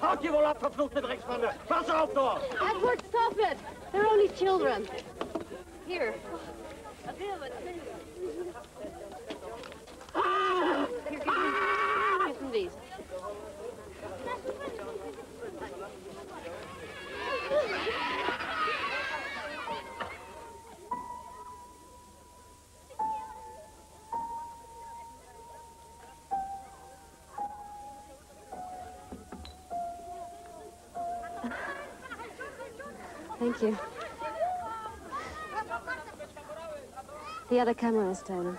Haut die wohl ab, verfluchte Drecksbande! Pass auf doch! Edward, stop it! They're only children. Here. Here, give them these. Thank you. The other camera is stolen.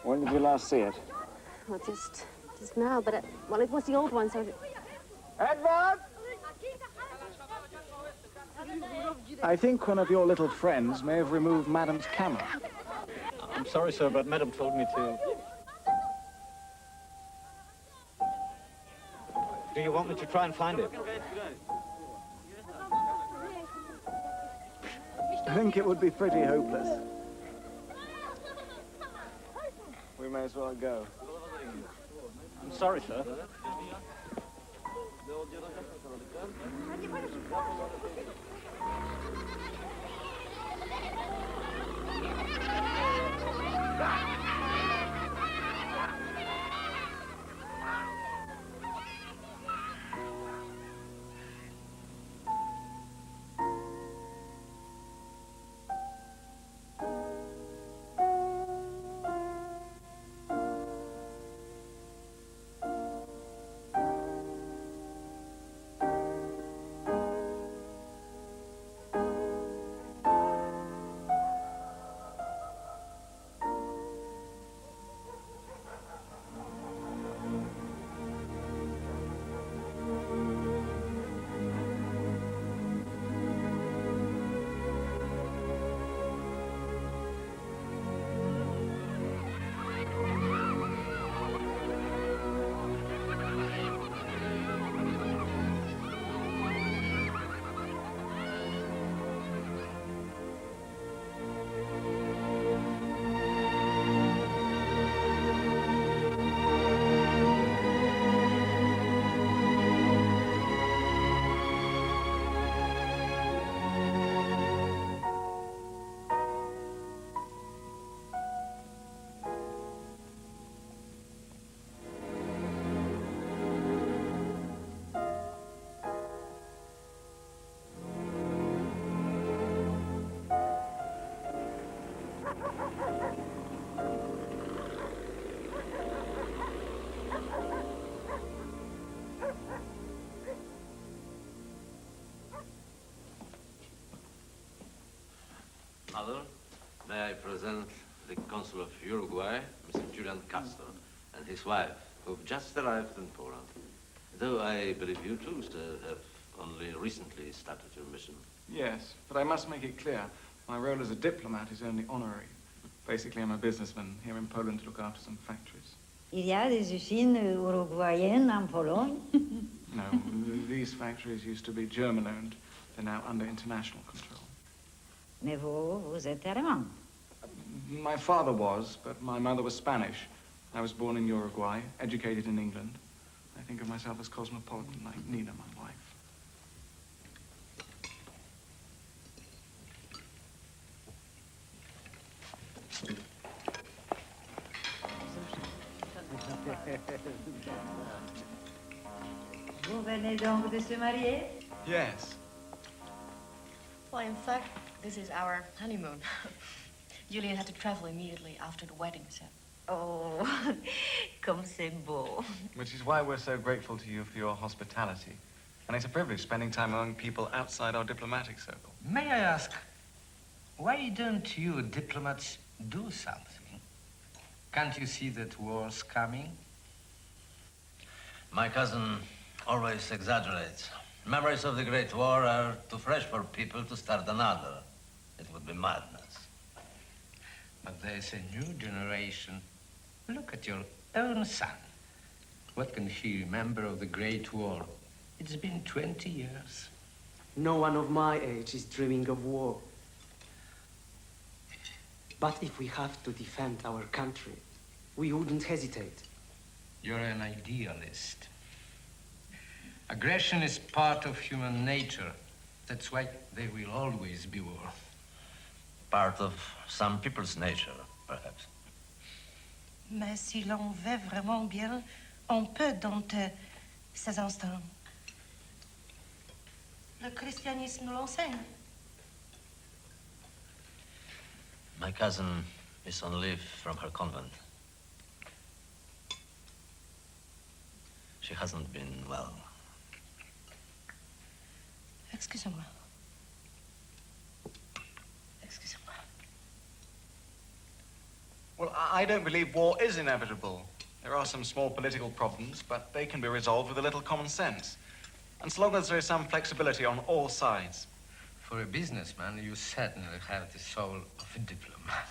When did you last see it? Well, just now, but well, it was the old one, so... Edward! I think one of your little friends may have removed Madam's camera. I'm sorry, sir, but Madam told me to. Do you want me to try and find it? I think it would be pretty hopeless. We may as well go. I'm sorry, sir. Mother, may I present the Consul of Uruguay, Mr. Julian and his wife, who've just arrived in Poland. Though I believe you too, sir, have only recently started your mission. Yes, but I must make it clear, my role as a diplomat is only honorary. Basically, I'm a businessman here in Poland to look after some factories. Il y a des usines uruguayennes en Pologne? No, these factories used to be German-owned. They're now under international control. Mais vous êtes allemand? My father was, but my mother was Spanish. I was born in Uruguay, educated in England. I think of myself as cosmopolitan, like Nina, my wife. Vous venez donc de se marier? Yes. Well, in fact, this is our honeymoon. Julian had to travel immediately after the wedding, so. Oh, comme c'est beau. Which is why we're so grateful to you for your hospitality. And it's a privilege spending time among people outside our diplomatic circle. May I ask, why don't you diplomats do something? Can't you see that war's coming? My cousin always exaggerates. Memories of the Great War are too fresh for people to start another. It would be madness. But there's a new generation. Look at your own son. What can he remember of the Great War? It's been 20 years. No one of my age is dreaming of war. But if we have to defend our country, we wouldn't hesitate. You're an idealist. Aggression is part of human nature. That's why there will always be war. Part of some people's nature, perhaps. Mais si l'on veut vraiment bien, on peut dompter ces instants. Le christianisme nous l'enseigne. My cousin is on leave from her convent. She hasn't been well. Excusez-moi. Excusez-moi. Well, I don't believe war is inevitable. There are some small political problems, but they can be resolved with a little common sense. And so long as there is some flexibility on all sides. For a businessman, you certainly have the soul of a diplomat.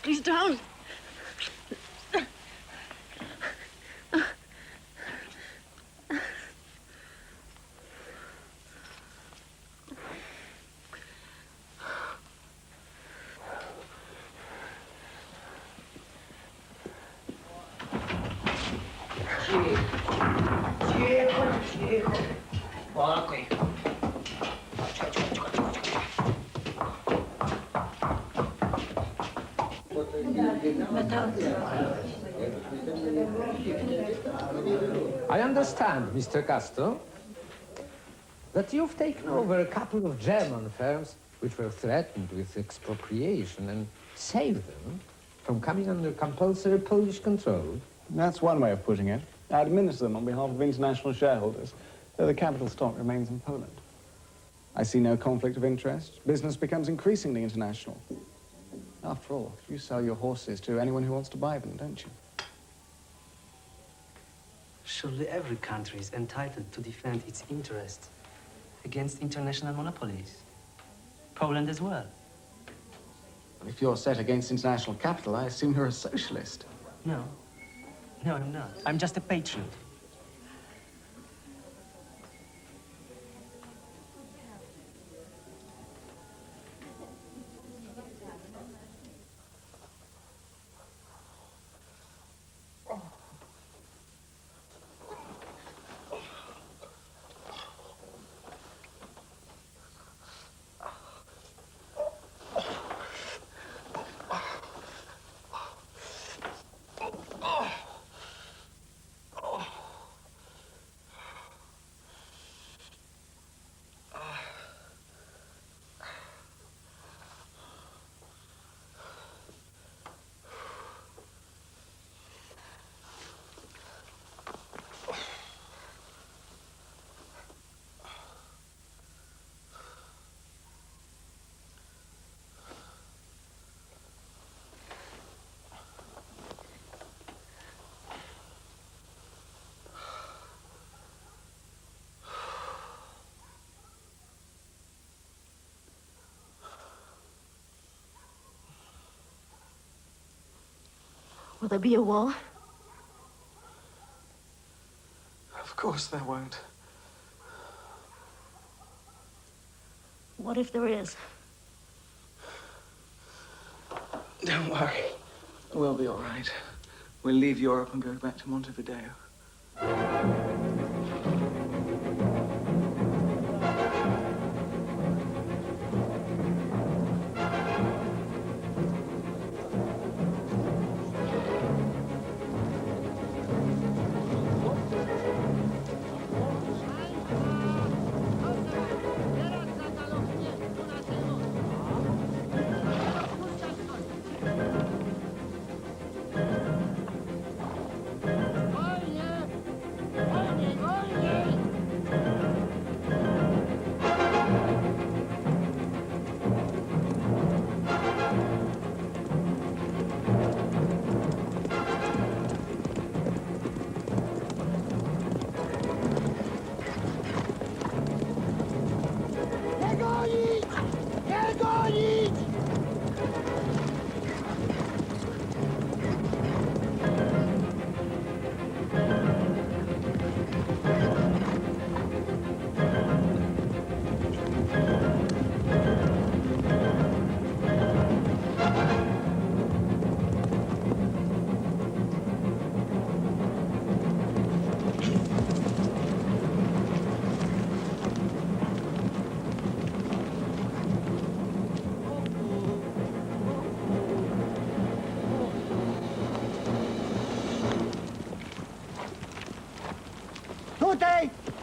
Please don't. I understand, Mr. Castro, that you've taken over a couple of German firms which were threatened with expropriation and saved them from coming under compulsory Polish control. That's one way of putting it. I administer them on behalf of international shareholders, though the capital stock remains in Poland. I see no conflict of interest. Business becomes increasingly international. After all, you sell your horses to anyone who wants to buy them, don't you? Surely every country is entitled to defend its interests against international monopolies. Poland as well. Well, if you're set against international capital, I assume you're a socialist. No. No, I'm not. I'm just a patriot. Will there be a war? Of course there won't. What if there is? Don't worry. We'll be all right. We'll leave Europe and go back to Montevideo.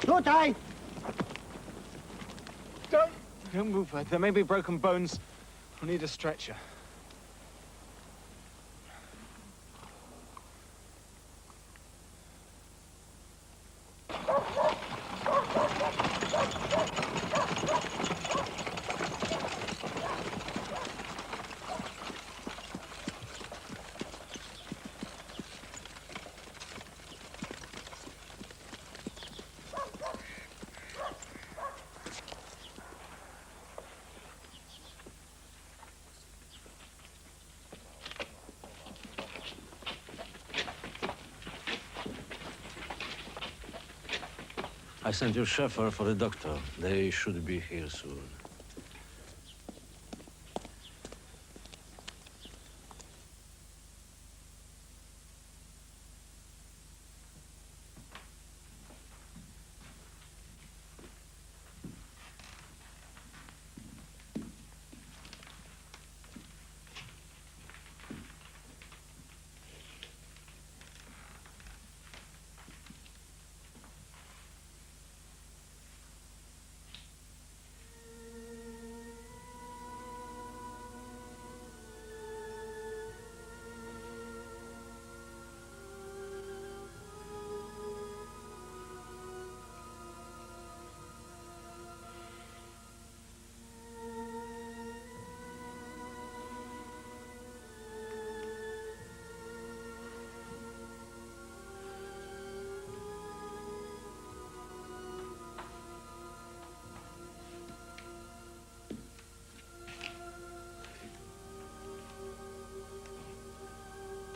Tutte! Don't move, Bert. There may be broken bones. We'll need a stretcher. I sent your chauffeur for the doctor. They should be here soon.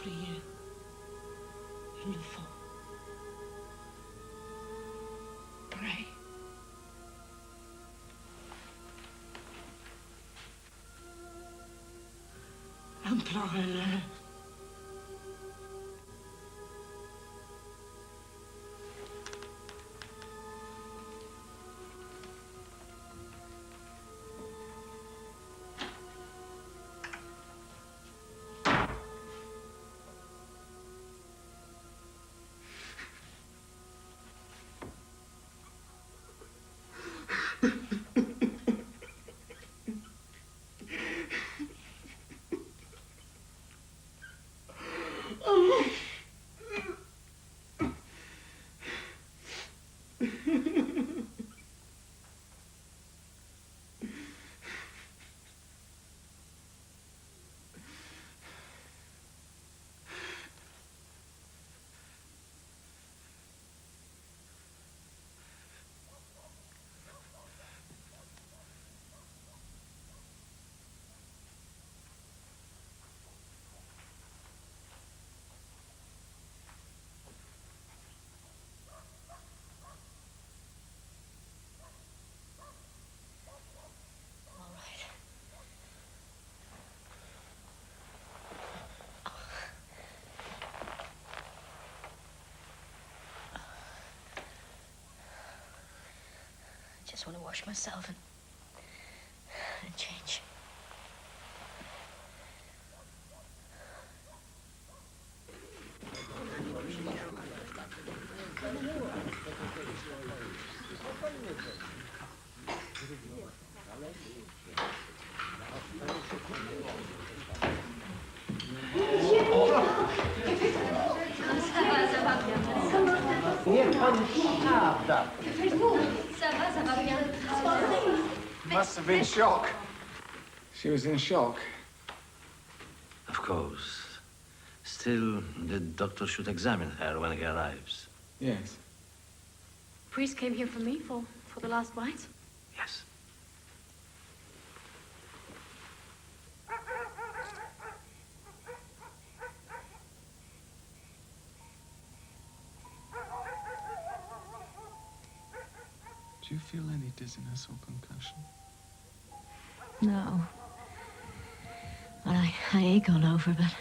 Priez. Il le faut. Pray. Implorez-le. just want to wash myself and change. Must have been shock. She was in shock. Of course. Still, the doctor should examine her when he arrives. Yes. Priest came here for me for the last rites? Yes. Do you feel any dizziness or concussion? No. Well, I ache all over, but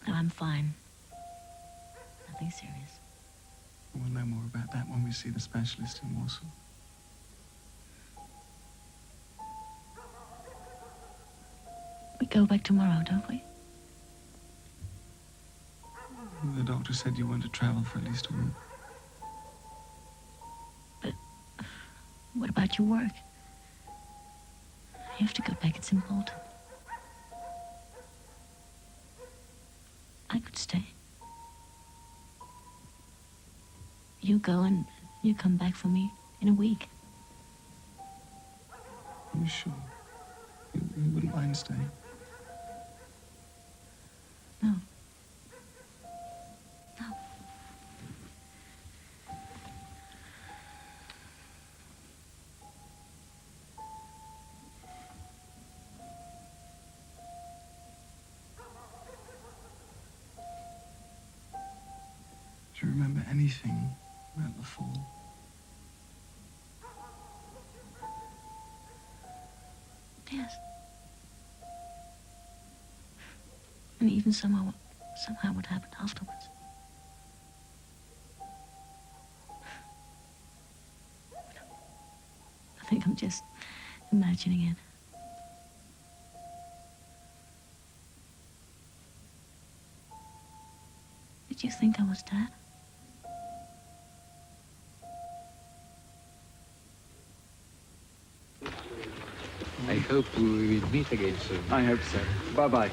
no, I'm fine. Nothing serious. We'll know more about that when we see the specialist in Warsaw. We go back tomorrow, don't we? The doctor said you want to travel for at least a week. But what about your work? You have to go back, it's important. I could stay. You go and you come back for me in a week. Are you sure? You wouldn't mind staying? No. No. Do you remember anything about the fall? Yes. And even somehow what happened afterwards. I think I'm just imagining it. Did you think I was dead? I hope we will meet again soon. I hope so. Bye-bye.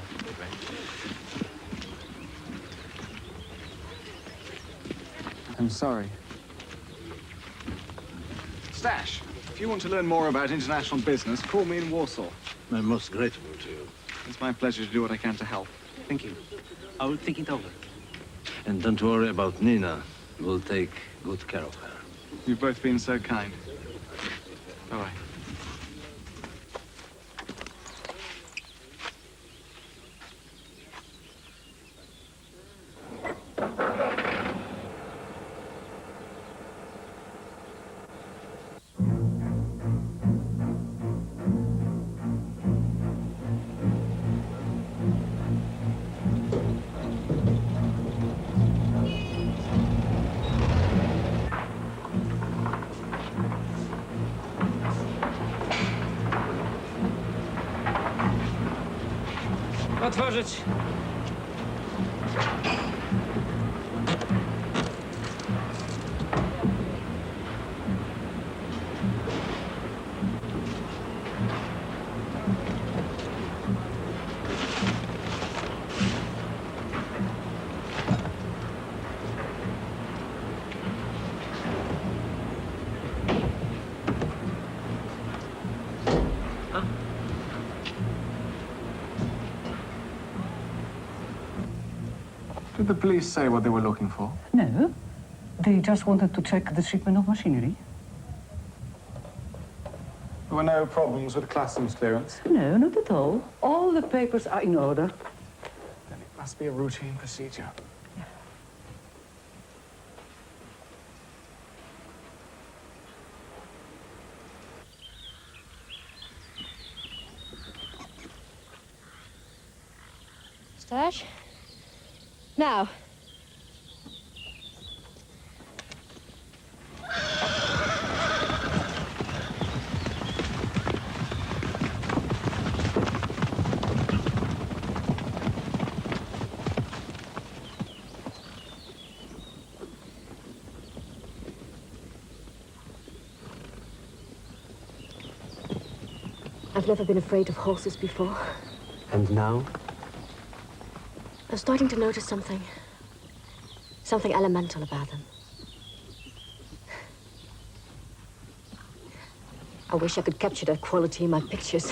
I'm sorry. Stash, if you want to learn more about international business, call me in Warsaw. I'm most grateful to you. It's my pleasure to do what I can to help. Thank you. I will think it over. And don't worry about Nina. We'll take good care of her. You've both been so kind. Bye-bye. Otworzyć! Did the police say what they were looking for? No. They just wanted to check the shipment of machinery. There were no problems with customs clearance? No, not at all. All the papers are in order. Then it must be a routine procedure. Stash? Now. I've never been afraid of horses before. And now? I'm starting to notice something. Something elemental about them. I wish I could capture that quality in my pictures.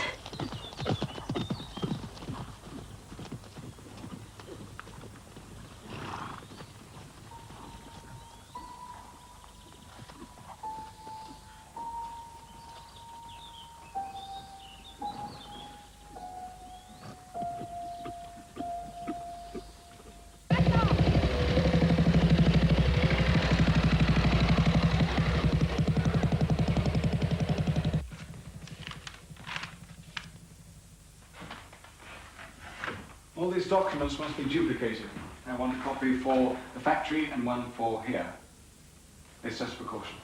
All these documents must be duplicated. I want a copy for the factory and one for here. It's just precaution.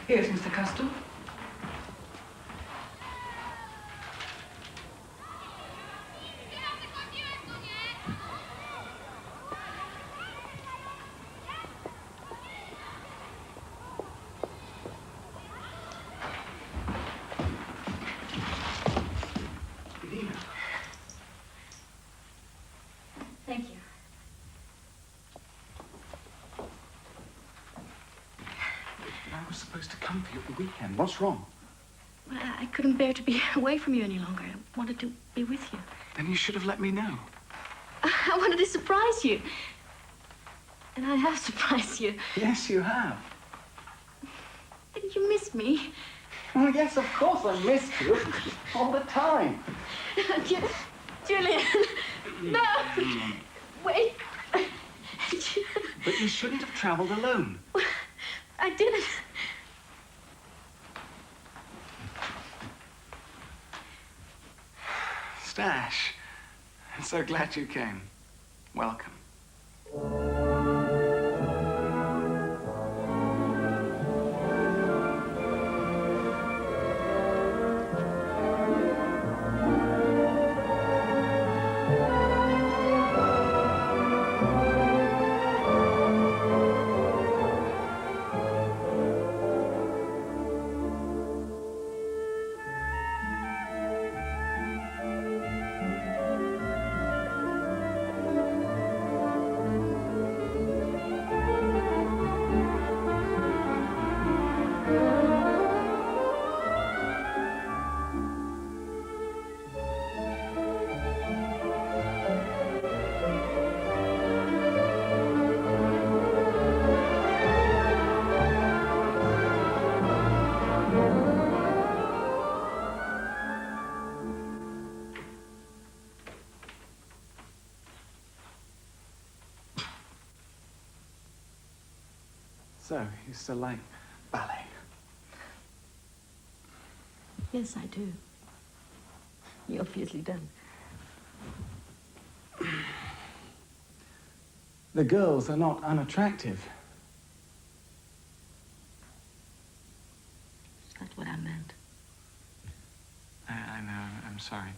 Yes, Mr. Castle. Thank you. I was supposed to come for you at the weekend. What's wrong? Well, I couldn't bear to be away from you any longer. I wanted to be with you. Then you should have let me know. I wanted to surprise you. And I have surprised you. Yes, you have. Didn't you miss me? Oh, yes, of course I missed you. All the time. Julian! No! Wait! But you shouldn't have traveled alone. I didn't. Stash, I'm so glad you came. Welcome. So, you still like ballet? Yes, I do. You obviously don't. The girls are not unattractive. That's what I meant. I know, I'm sorry.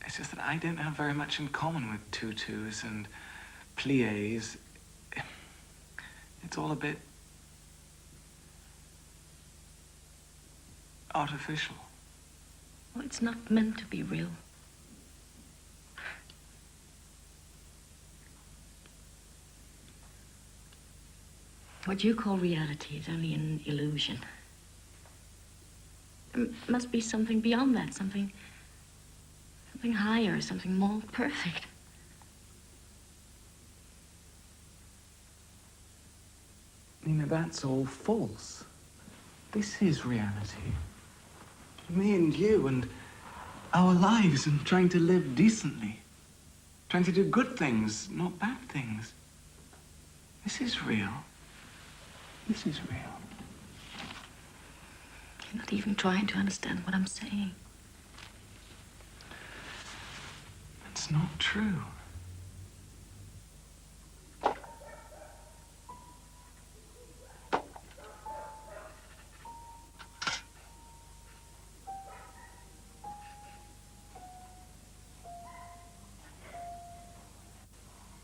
It's just that I don't have very much in common with tutus and pliés. It's all a bit artificial. Well, it's not meant to be real. What you call reality is only an illusion. There must be something beyond that, something higher, something more perfect. Nina, that's all false. This is reality. Me and you and our lives and trying to live decently. Trying to do good things, not bad things. This is real. This is real. You're not even trying to understand what I'm saying. It's not true.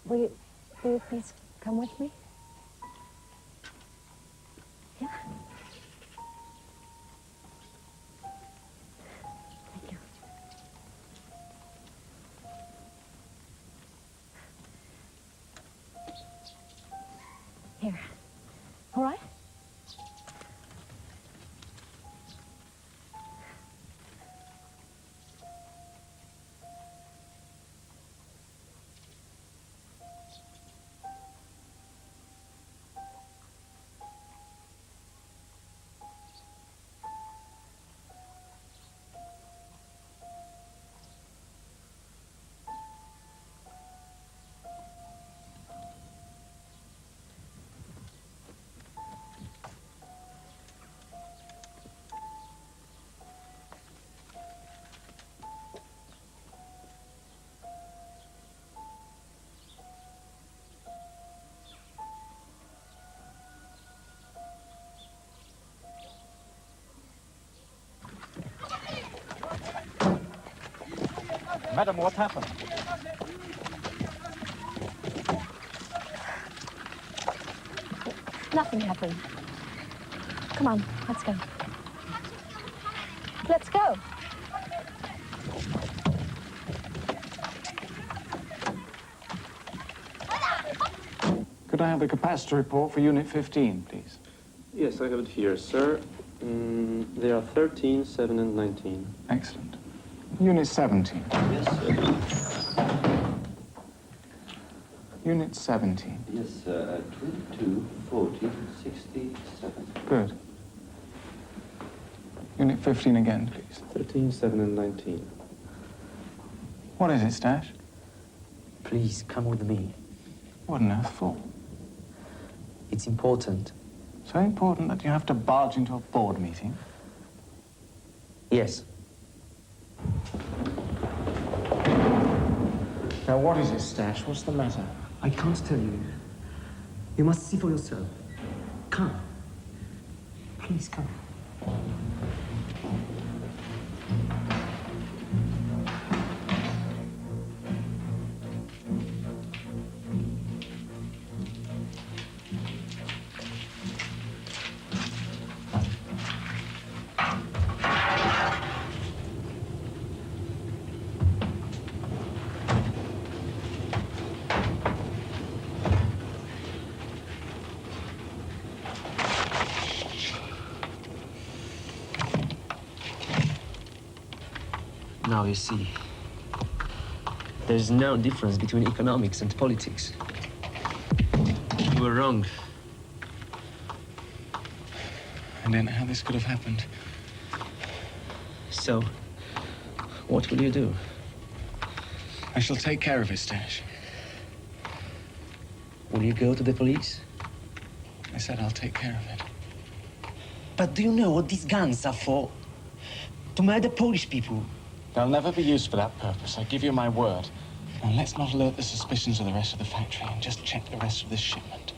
Will you please come with me? Yeah? Thank you. Here. All right? Madam, what happened? Nothing happened. Come on, let's go. Let's go. Could I have the capacity report for Unit 15, please? Yes, I have it here, sir. They are 13, 7, and 19. Excellent. Unit 17. Yes, sir. Unit 17. Yes, sir. 22, 40, 67. Good. Unit 15 again, please. 13, 7, and 19. What is it, Stash? Please, come with me. What on earth for? It's important. So important that you have to barge into a board meeting? Yes. Now, what is it, Stash? What's the matter? I can't tell you. You must see for yourself. Come. Please come. Now you see, there's no difference between economics and politics. You were wrong. I don't know how this could have happened. So, what will you do? I shall take care of it, Stash. Will you go to the police? I said I'll take care of it. But do you know what these guns are for? To murder Polish people. They'll never be used for that purpose, I give you my word. Now, let's not alert the suspicions of the rest of the factory and just check the rest of this shipment.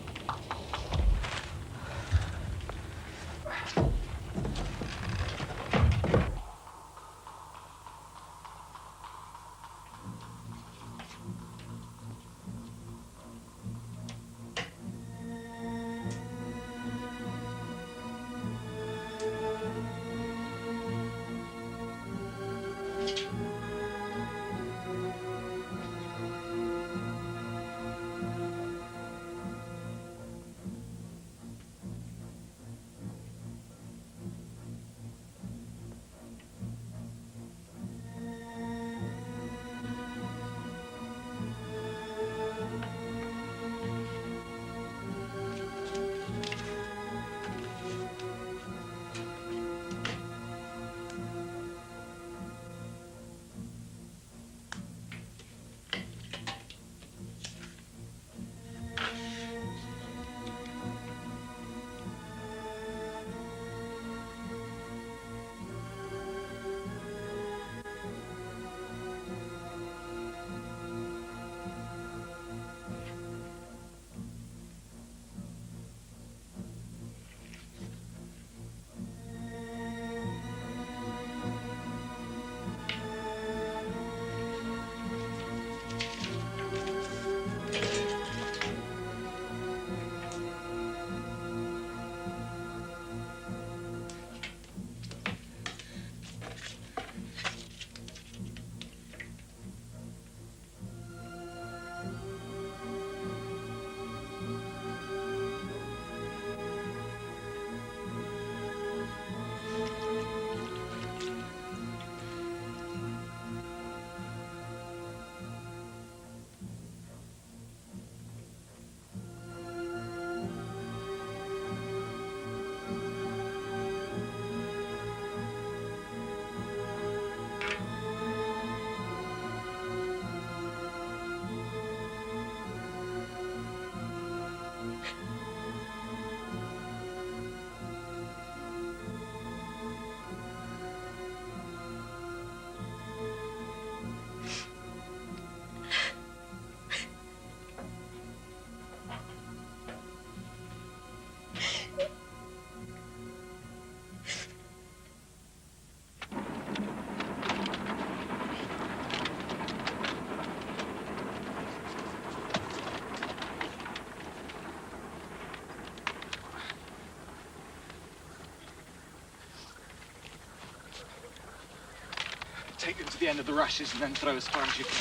to the end of the rushes and then throw as far as you can.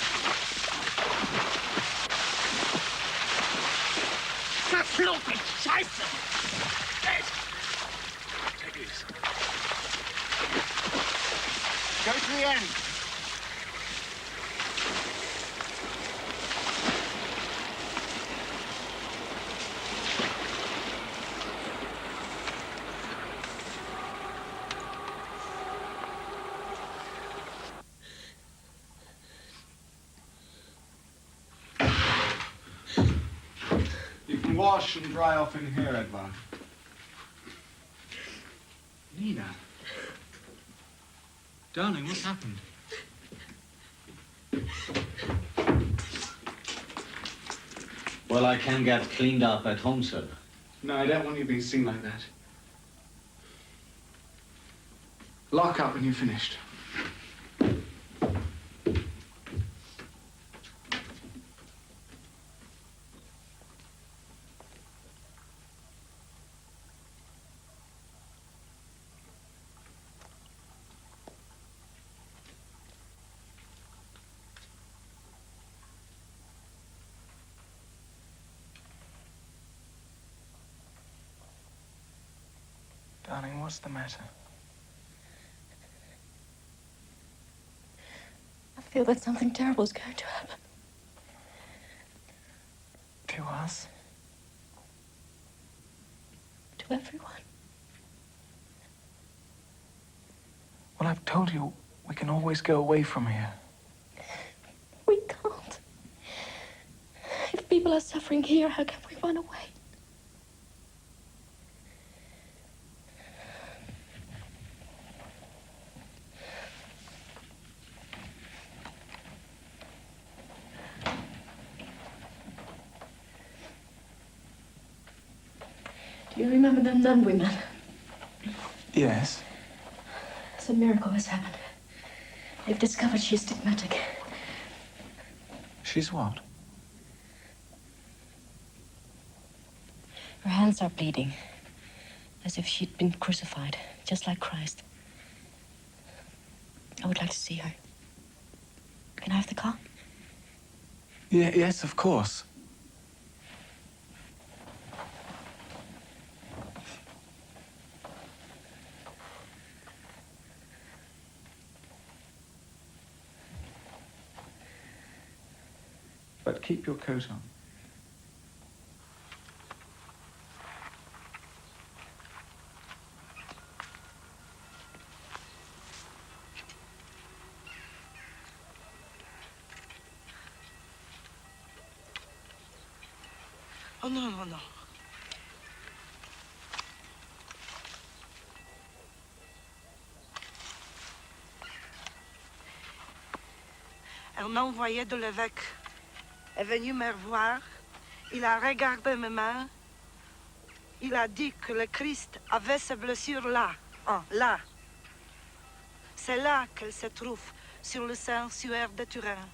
Verfluchte Scheiße! Take it easy. Go to the end. You can wash and dry off in here, Edvard. Nina. Darling, what's happened? Well, I can get cleaned up at home, sir. No, I don't want you being seen like that. Lock up when you're finished. Darling, what's the matter? I feel that something terrible is going to happen. To us? To everyone. Well, I've told you, we can always go away from here. We can't. If people are suffering here, how can we run away? Do you remember the nun we met? Yes. Some miracle has happened. They've discovered she's stigmatic. She's what? Her hands are bleeding, as if she'd been crucified, just like Christ. I would like to see her. Can I have the car? Yeah, yes, of course. But keep your coat on. Oh, non, non, non. Un envoyé de l'évêque est venu me voir. Il a regardé mes mains. Il a dit que le Christ avait ses blessures là. Oh, là. C'est là qu'elles se trouvent, sur le sanctuaire de Turin.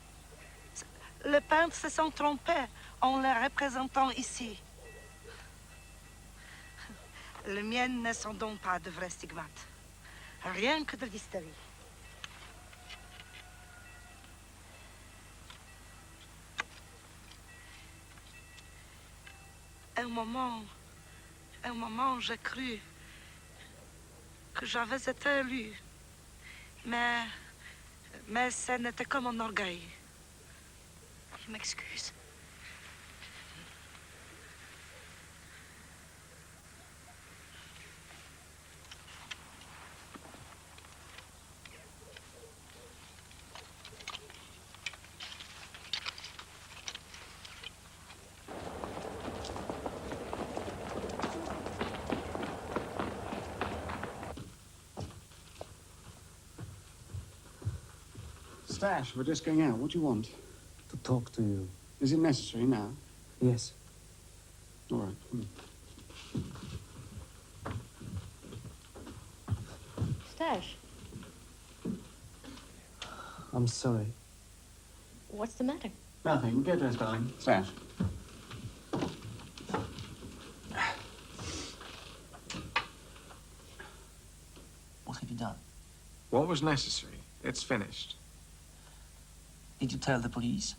Les peintres se sont trompés en les représentant ici. Les miennes ne sont donc pas de vrais stigmates. Rien que de l'hystérie. Un moment, j'ai cru que j'avais été élue. Mais ce n'était que mon orgueil. Je m'excuse. Stash, we're just going out. What do you want? To talk to you. Is it necessary now? Yes. All right. Stash, I'm sorry. what's the matter? Nothing. Get dressed, darling. Stash. What have you done? What was necessary? It's finished. Did you tell the police?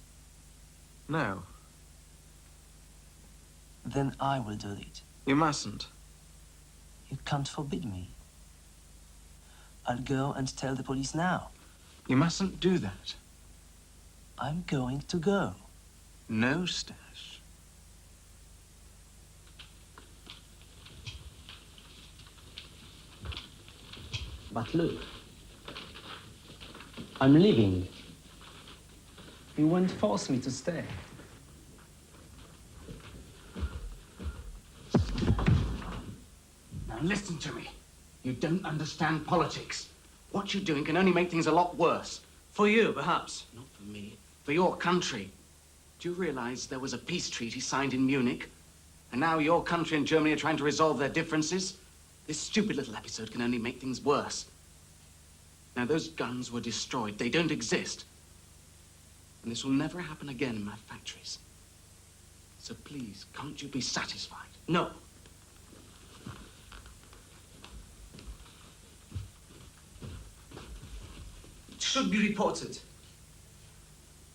No. Then I will do it. You mustn't. You can't forbid me. I'll go and tell the police now. You mustn't do that. I'm going to go. No, Stash. But look, I'm leaving. You won't force me to stay. Now listen to me. You don't understand politics. What you're doing can only make things a lot worse. For you, perhaps. Not for me. For your country. Do you realize there was a peace treaty signed in Munich? And now your country and Germany are trying to resolve their differences? This stupid little episode can only make things worse. Now, those guns were destroyed. They don't exist. And this will never happen again in my factories. So please, can't you be satisfied? No. It should be reported.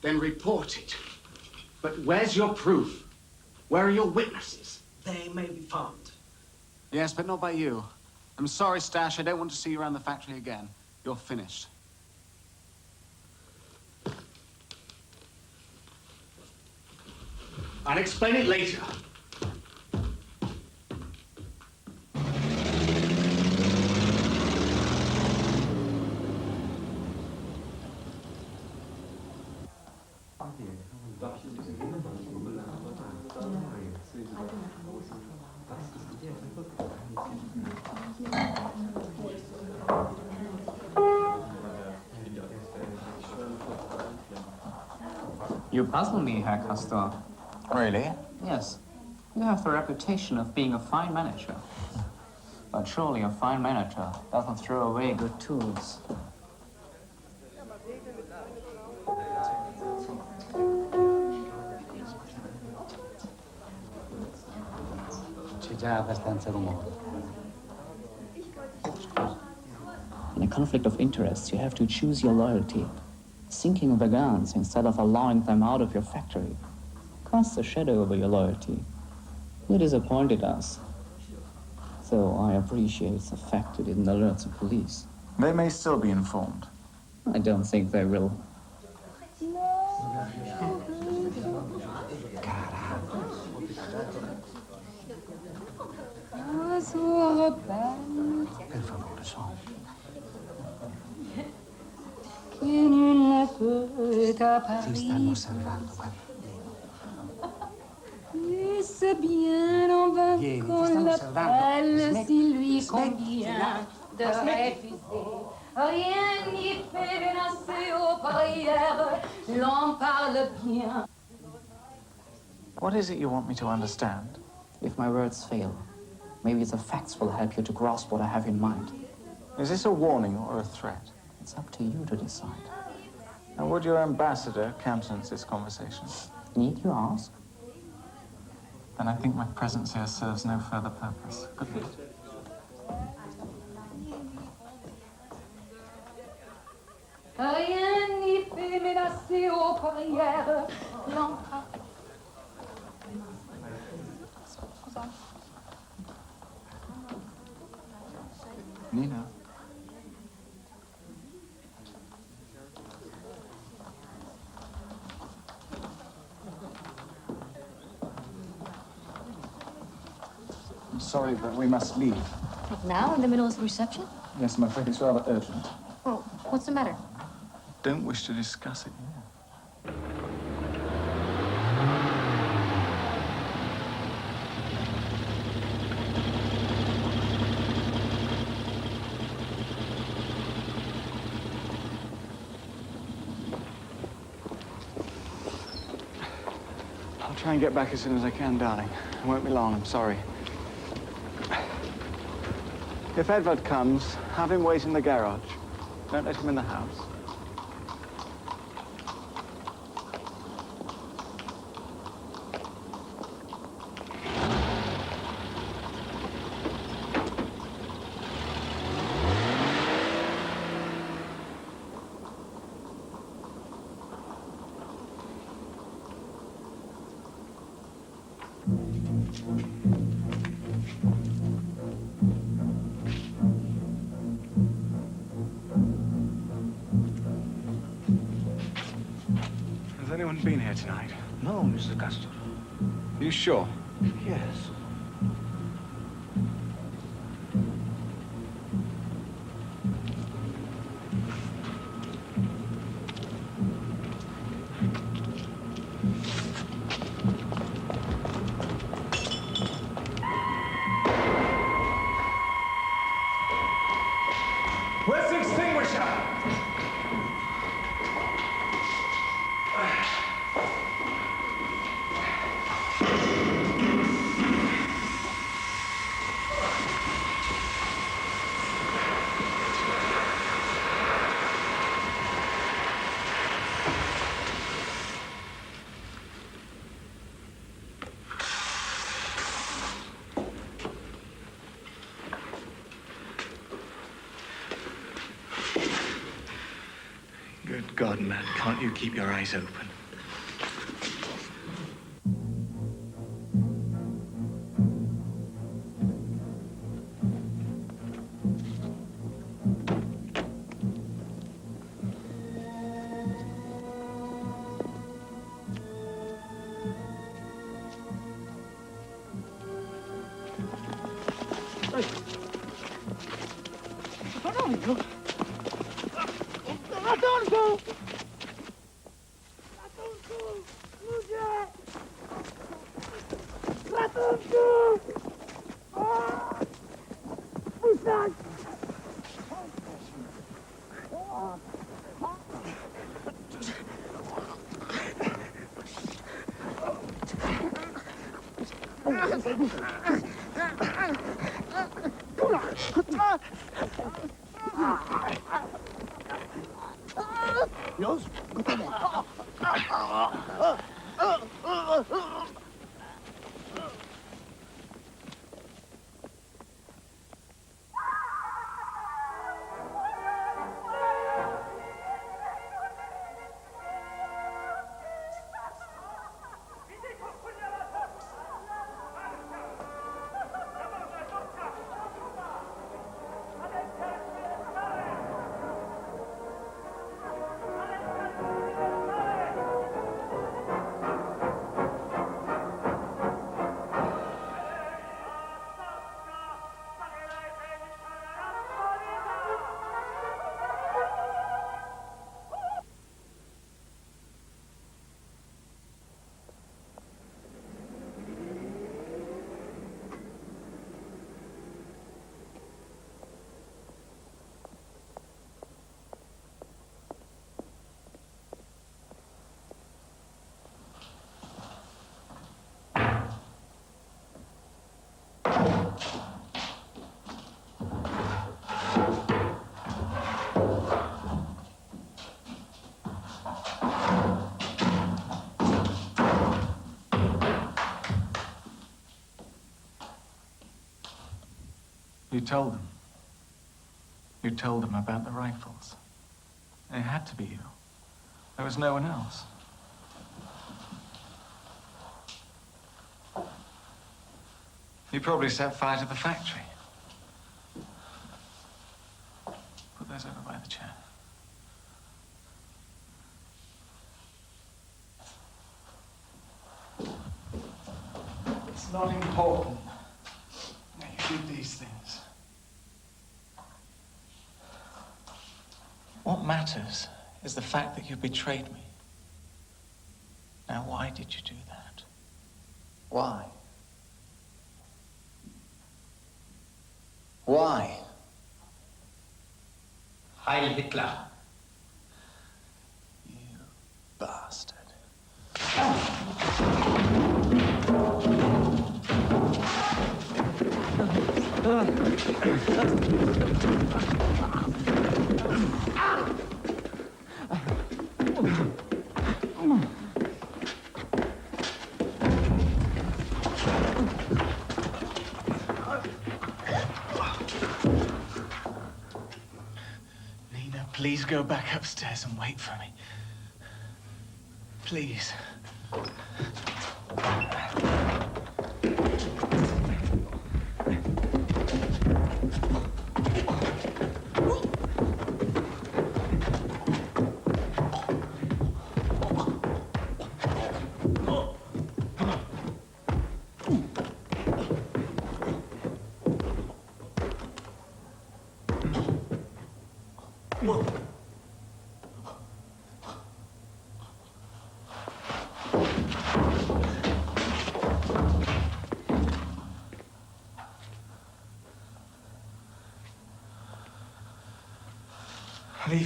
Then report it. But where's your proof? Where are your witnesses? They may be found. Yes, but not by you. I'm sorry, Stash. I don't want to see you around the factory again. You're finished. I'll explain it later. You puzzle me, Herr Castor. Really? Yes. You have the reputation of being a fine manager. But surely a fine manager doesn't throw away good tools. C'è già abbastanza rumore. In a conflict of interests, you have to choose your loyalty. Sinking the guns instead of allowing them out of your factory casts a shadow over your loyalty. You disappointed us. So I appreciate the fact you didn't alert the police. They may still be informed. I don't think they will. Per favore, Son. Ti stanno osservando, guarda. C'est bien en vain Vieni, ti qu'on stanno osservando. l'appelle s'il lui Smettila. convient de refuser. Rien n'y fait menacer aux barrières, l'on parle bien. What is it you want me to understand? If my words fail, maybe the facts will help you to grasp what I have in mind. Is this a warning or a threat? It's up to you to decide. And would your ambassador countenance this conversation? Need you ask? Then I think my presence here serves no further purpose. Good night. Rien n'y fait menacer aux barrières, l'on parle. Nina. I'm sorry, but we must leave. Like now, in the middle of the reception? Yes, I'm afraid it's rather urgent. Well, what's the matter? Don't wish to discuss it here. I'll try and get back as soon as I can, darling. It won't be long, I'm sorry. If Edward comes, have him wait in the garage. Don't let him in the house. Has anyone been here tonight? No, Mr. Castor. You sure? Yes. Where's the extinguisher? Good God, man, can't you keep your eyes open? You told them. You told them about the rifles. It had to be you. There was no one else. You probably set fire to the factory. Put those over by the chair. It's not important that you did these things. What matters is the fact that you betrayed me. Now, why did you do that? Why? Why? Heil Hitler. You bastard. Please go back upstairs and wait for me. Please. Leave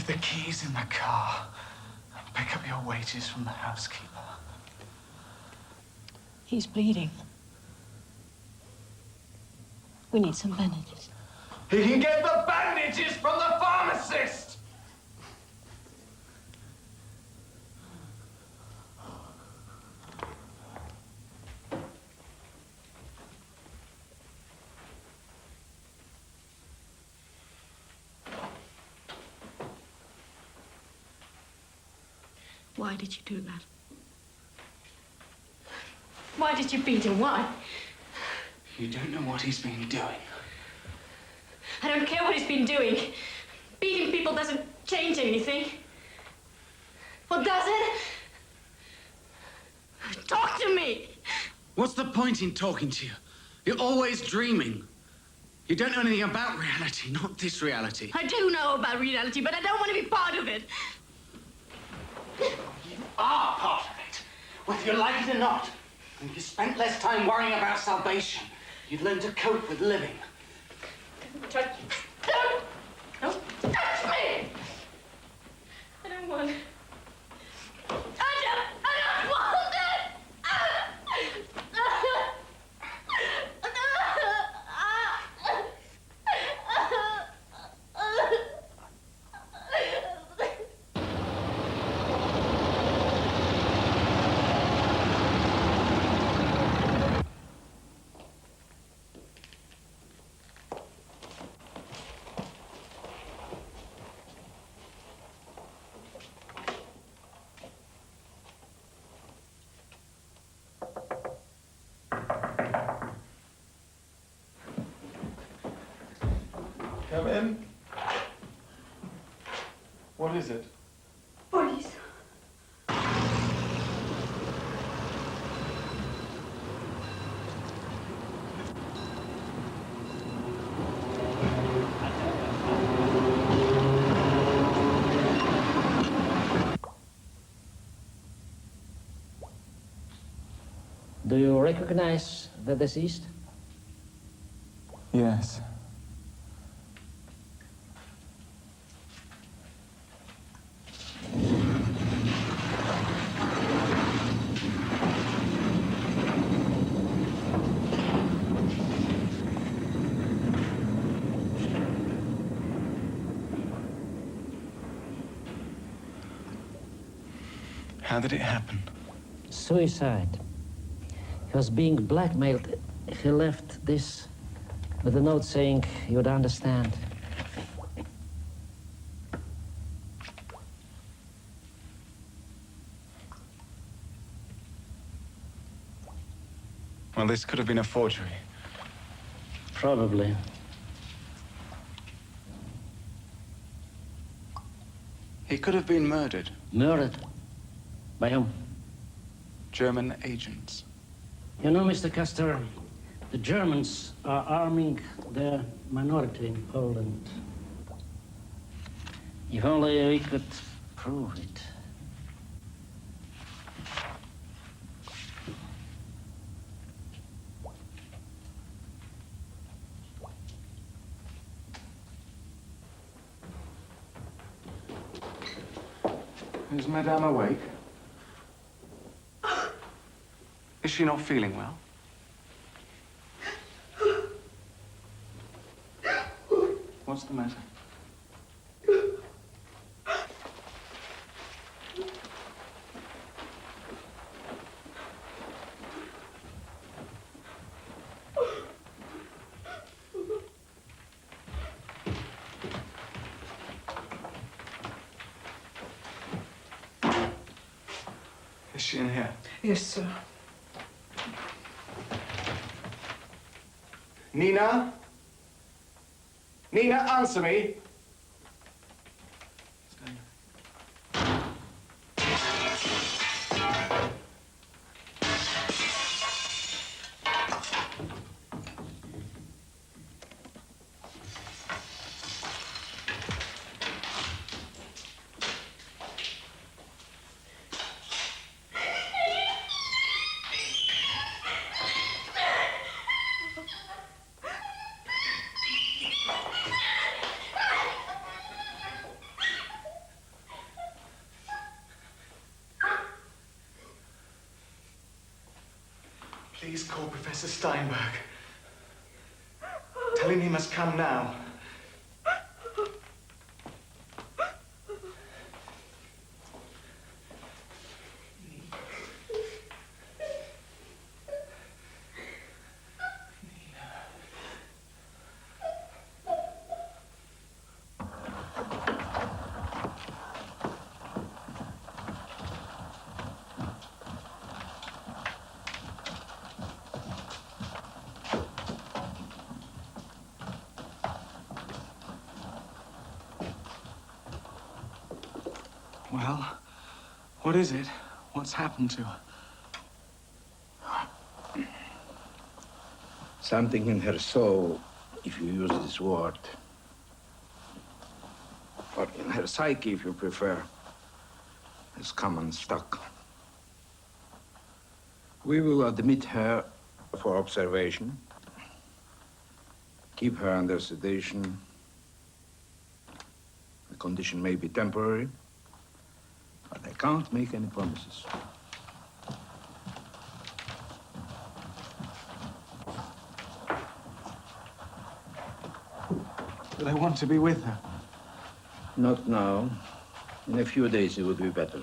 the keys in the car and pick up your wages from the housekeeper. He's bleeding. We need some bandages. He can get the bandages from the pharmacist! Why did you do that? Why did you beat him? Why? You don't know what he's been doing. I don't care what he's been doing. Beating people doesn't change anything. What does it? Talk to me! What's the point in talking to you? You're always dreaming. You don't know anything about reality, not this reality. I do know about reality, but I don't want to be part of it. You are part of it, whether you like it or not. And if you spent less time worrying about salvation, you'd learn to cope with living. Don't touch me! I don't want it. I don't want it! Come in. What is it? Police. Do you recognize the deceased? Yes. How did it happen? Suicide. He was being blackmailed. He left this with a note saying you'd understand. Well, this could have been a forgery. Probably. He could have been murdered. Murdered? By whom? German agents. You know, Mr. Custer, the Germans are arming their minority in Poland. If only we could prove it. Is Madame awake? Is she not feeling well? What's the matter? Is she in here? Yes, sir. Nina? Nina, answer me. Please call Professor Steinberg. Tell him he must come now. Well, what is it? What's happened to her? Something in her soul, if you use this word. Or in her psyche, if you prefer, has come unstuck. We will admit her for observation, keep her under sedation. The condition may be temporary, but I can't make any promises. But I want to be with her. Not now. In a few days, it would be better.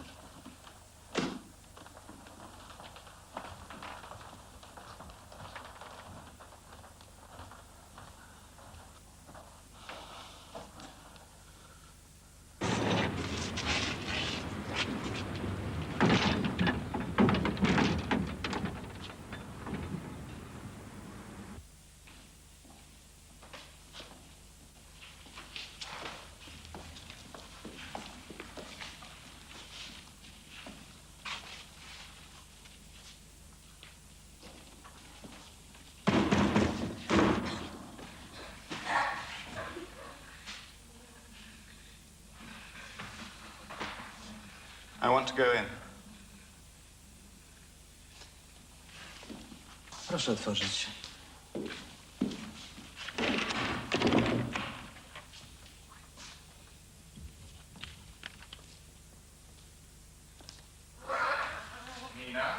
I want to go in. Proszę otworzyć. Nina?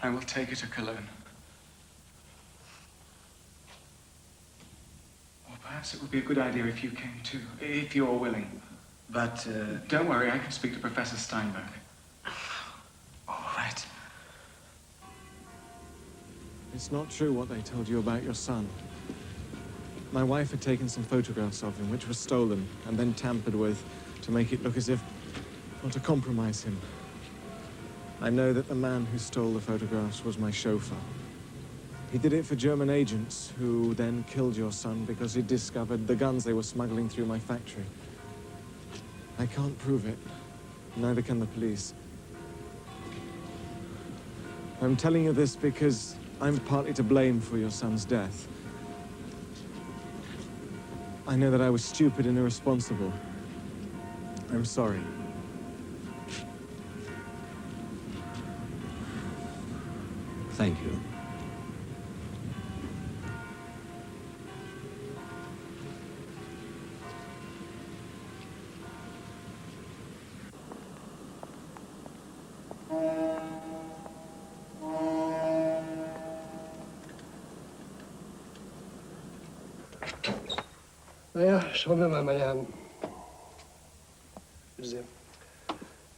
I will take her to Cologne. Or perhaps it would be a good idea if you came too, if you're willing. But, don't worry, I can speak to Professor Steinberg. All right. It's not true what they told you about your son. My wife had taken some photographs of him, which were stolen and then tampered with to make it look as if, well, to compromise him. I know that the man who stole the photographs was my chauffeur. He did it for German agents, who then killed your son because he discovered the guns they were smuggling through my factory. I can't prove it. Neither can the police. I'm telling you this because I'm partly to blame for your son's death. I know that I was stupid and irresponsible. I'm sorry. Thank you. Naja, schauen wir mal, meine Herren. Bitte sehr.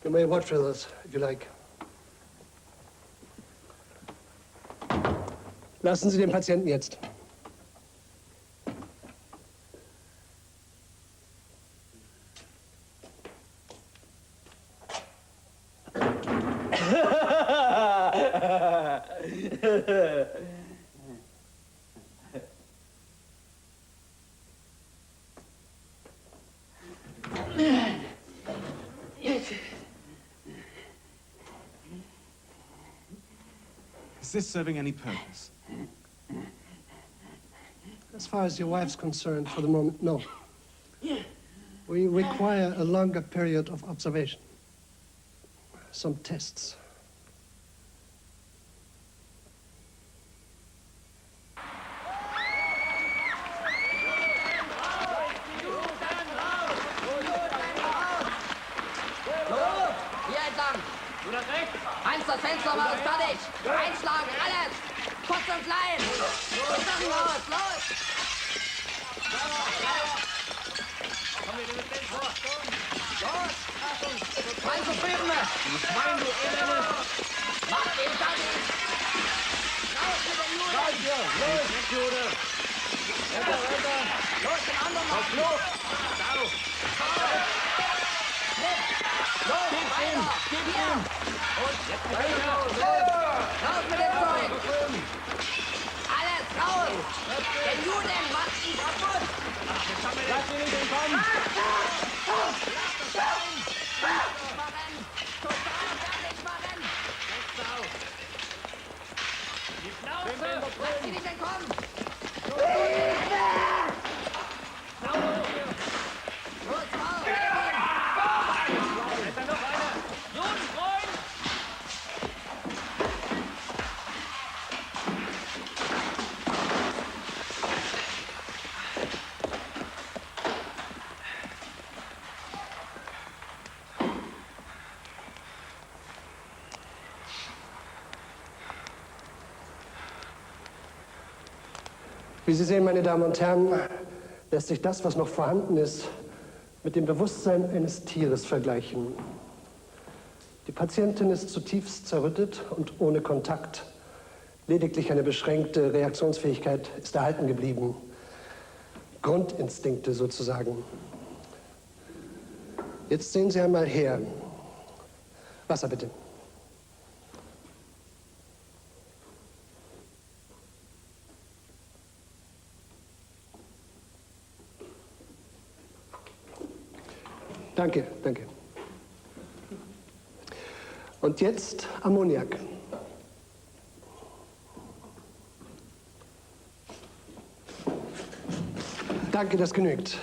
You may watch with us, if you like. Lassen Sie den Patienten jetzt. Is this serving any purpose? As far as your wife's concerned, for the moment, no. We require a longer period of observation. Some tests. Hier entlang. Du nach rechts. Eins, das Fenster mal fertig. Einschlagen, alles. Kurz und klein. Los, los, los. Komm wieder mit dem vor. Los. Mein Zufriedene. Mein, du Elende. Mach den Gang. Raus mit dem Jude. Raus hier. Los, Jude. Weiter. Los, den anderen Mann. Auf Flucht. Los, weiter! Gib ihm! Und jetzt weiter! Raus mit dem Zeug! Alles raus! Den Juden macht ihn kaputt! Lass ihn nicht entkommen! Total fertig machen! Die Schnauze! Lass ihn nicht entkommen! Los, raus! Wie Sie sehen, meine Damen und Herren, lässt sich das, was noch vorhanden ist, mit dem Bewusstsein eines Tieres vergleichen. Die Patientin ist zutiefst zerrüttet und ohne Kontakt. Lediglich eine beschränkte Reaktionsfähigkeit ist erhalten geblieben. Grundinstinkte sozusagen. Jetzt sehen Sie einmal her. Wasser bitte. Danke, danke. Und jetzt Ammoniak. Danke, das genügt.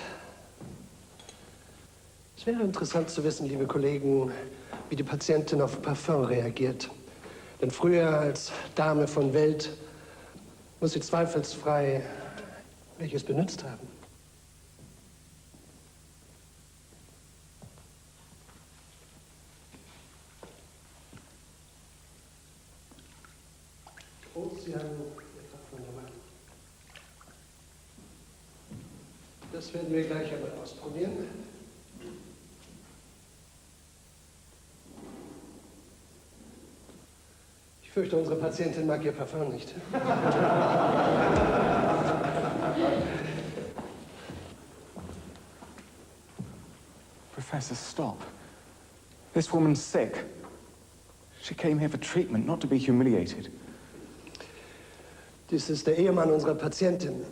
Es wäre interessant zu wissen, liebe Kollegen, wie die Patientin auf Parfum reagiert. Denn früher als Dame von Welt muss sie zweifelsfrei welches benutzt haben. Das werden wir gleich einmal ausprobieren. Ich fürchte, unsere Patientin mag ihr Parfum nicht. Professor, stop. This woman's sick. She came here for treatment, not to be humiliated. Dies ist der Ehemann unserer Patientin.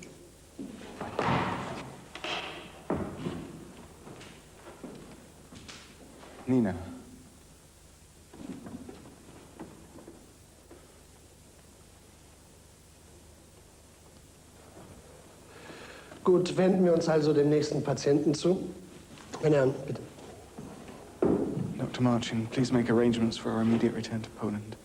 Nina. Gut, wenden wir uns also dem nächsten Patienten zu. Meine Herren, bitte. Dr. Marchin, please make arrangements for our immediate return to Poland.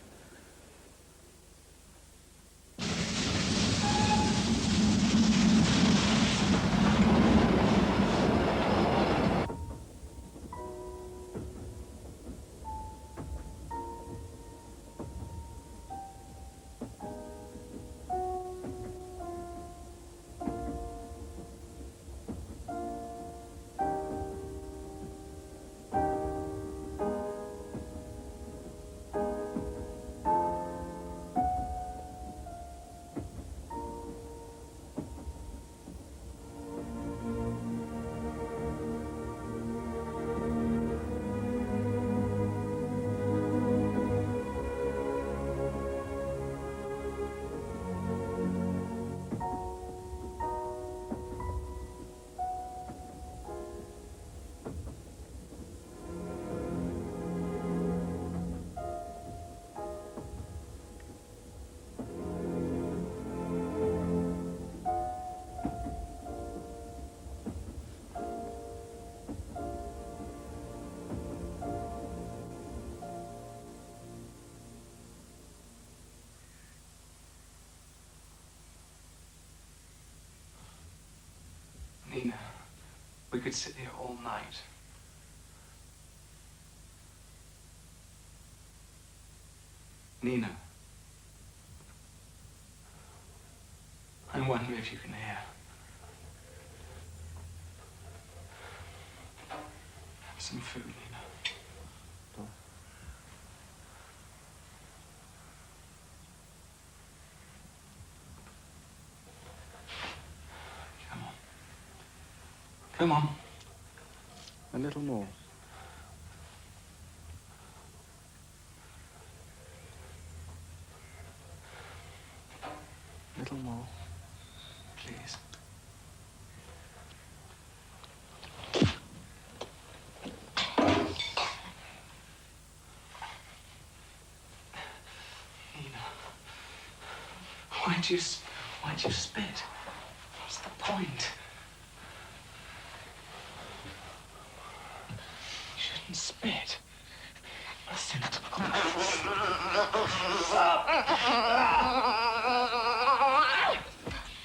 Nina, we could sit here all night. Nina. I wonder if you can hear. Have some food, Nina. Come on. A little more. A little more. Please. Nina. Why'd you spit? What's the point? Spit. Listen.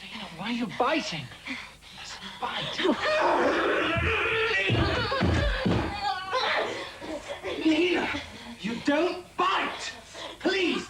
Nina, why are you biting? Listen, bite. Nina, you don't bite. Please.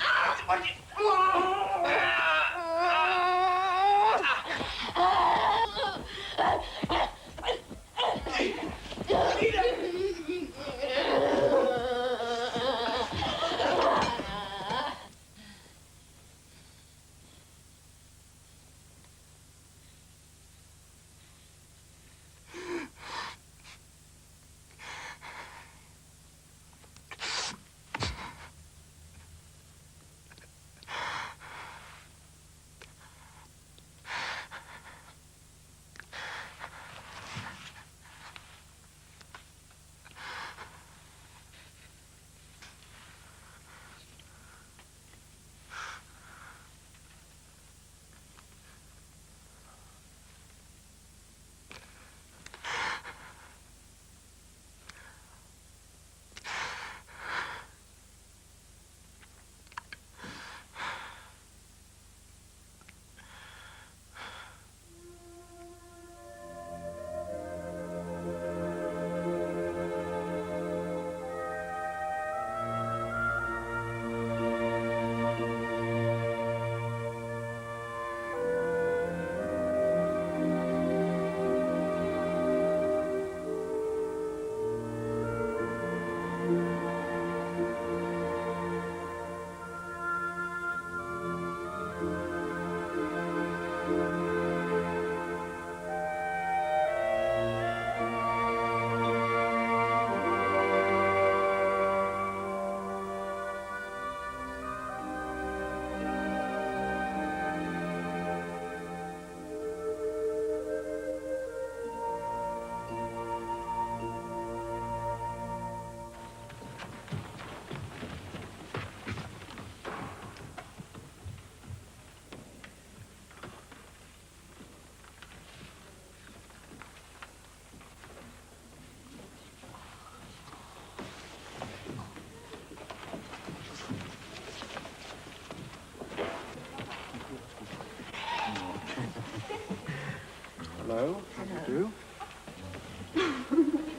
Hello, how do you do?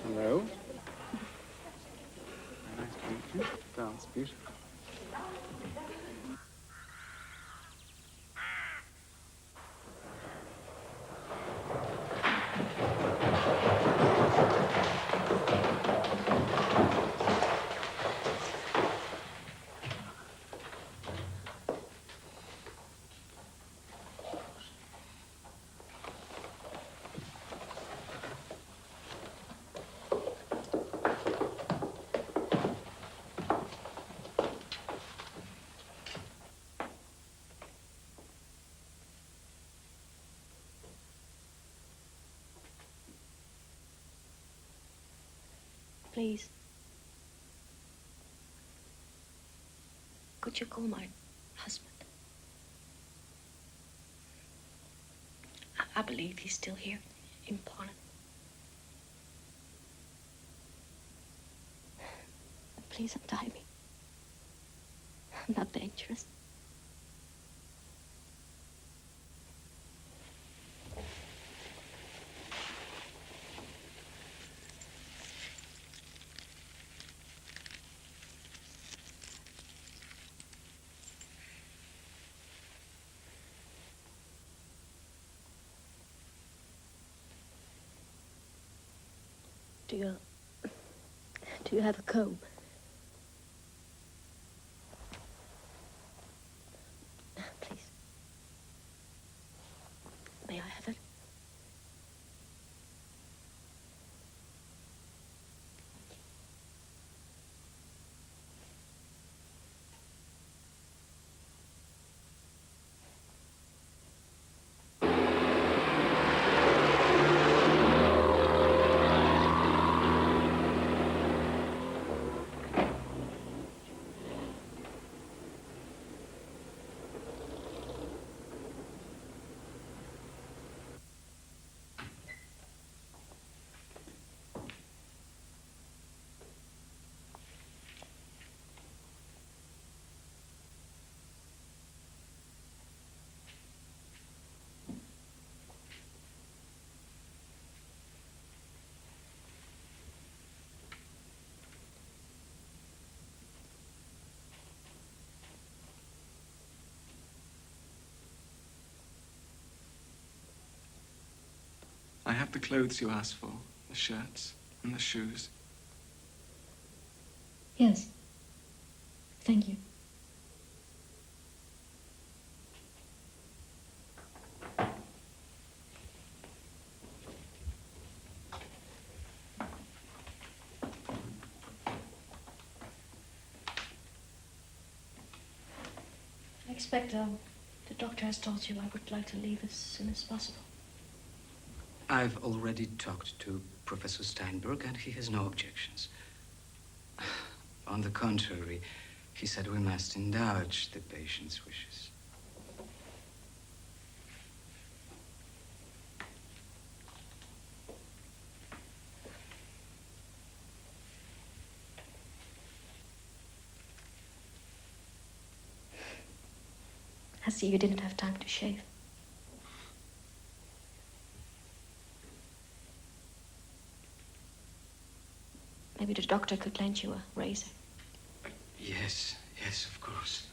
Hello. Very nice to meet you. Dance beautiful. Please. Could you call my husband? I believe he's still here in Poland. Please untie me. I'm not dangerous. Do you have a comb? Please. May I have it? I have the clothes you asked for, the shirts and the shoes. Yes. Thank you. I expect the doctor has told you I would like to leave as soon as possible. I've already talked to Professor Steinberg, and he has no objections. On the contrary, he said we must indulge the patient's wishes. I see you didn't have time to shave. Maybe the doctor could lend you a razor. Yes, of course.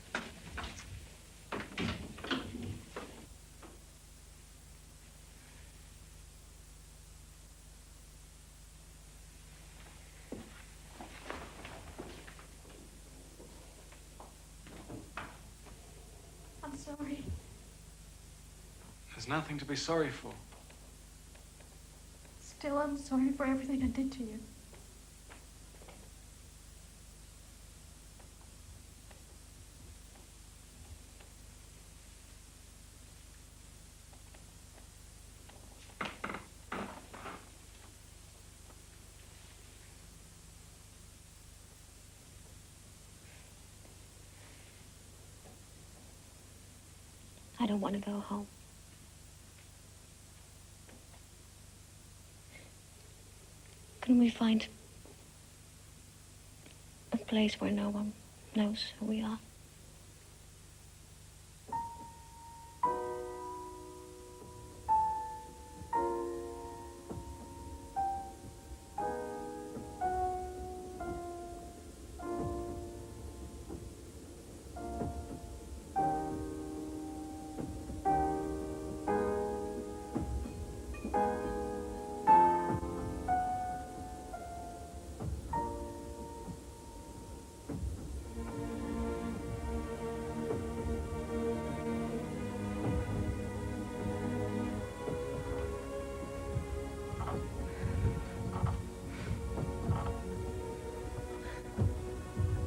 I'm sorry. There's nothing to be sorry for. Still, I'm sorry for everything I did to you. I don't want to go home. Can we find a place where no one knows who we are?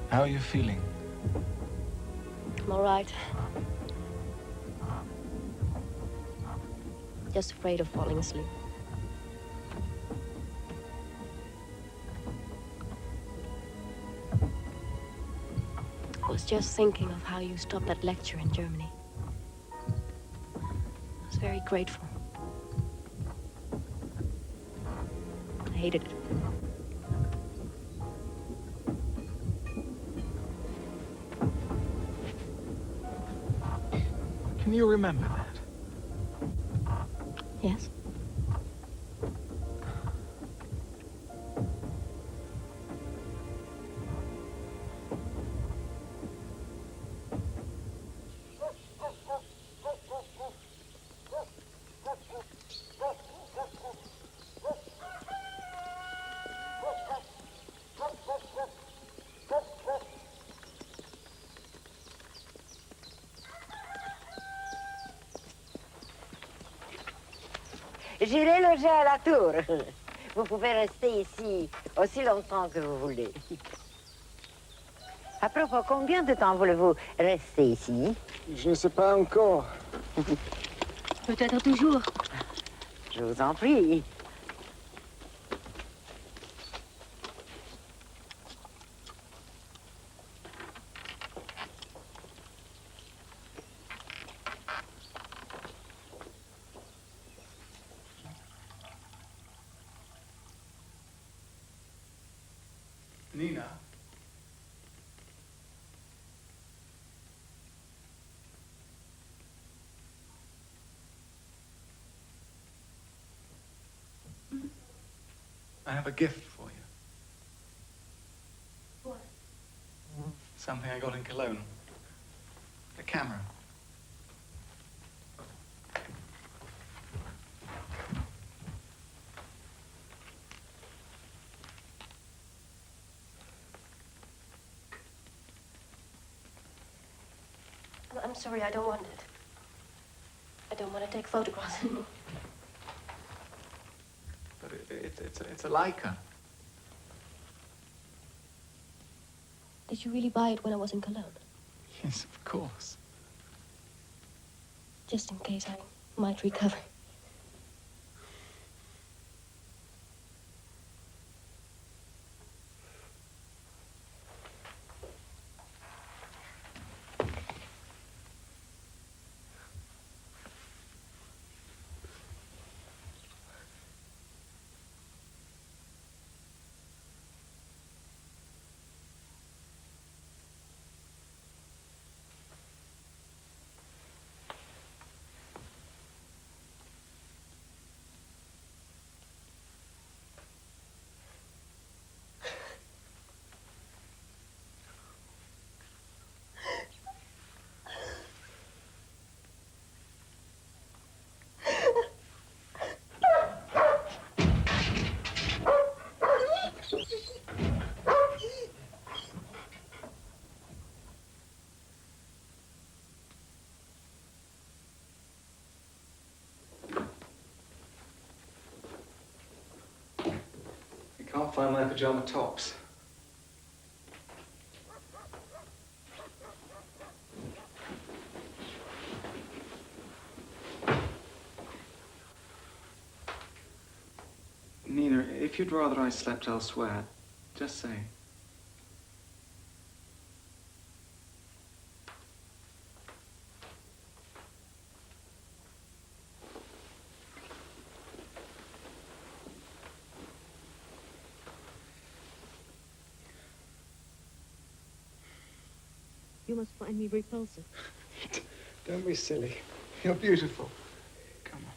How are you feeling? I'm all right. Just afraid of falling asleep. I was just thinking of how you stopped that lecture in Germany. I was very grateful. I hated it. Can you remember that? Yes. J'irai loger à la tour. Vous pouvez rester ici aussi longtemps que vous voulez. À propos, combien de temps voulez-vous rester ici? Je ne sais pas encore. Peut-être toujours. Je vous en prie. Nina? I have a gift for you. What? Something I got in Cologne. A camera. I'm sorry, I don't want it. I don't want to take photographs anymore. But it's a Leica. Did you really buy it when I was in Cologne? Yes, of course. Just in case I might recover. I can't find my pajama tops. Nina, if you'd rather I slept elsewhere, just say. You must find me repulsive. Don't be silly. You're beautiful. Come on.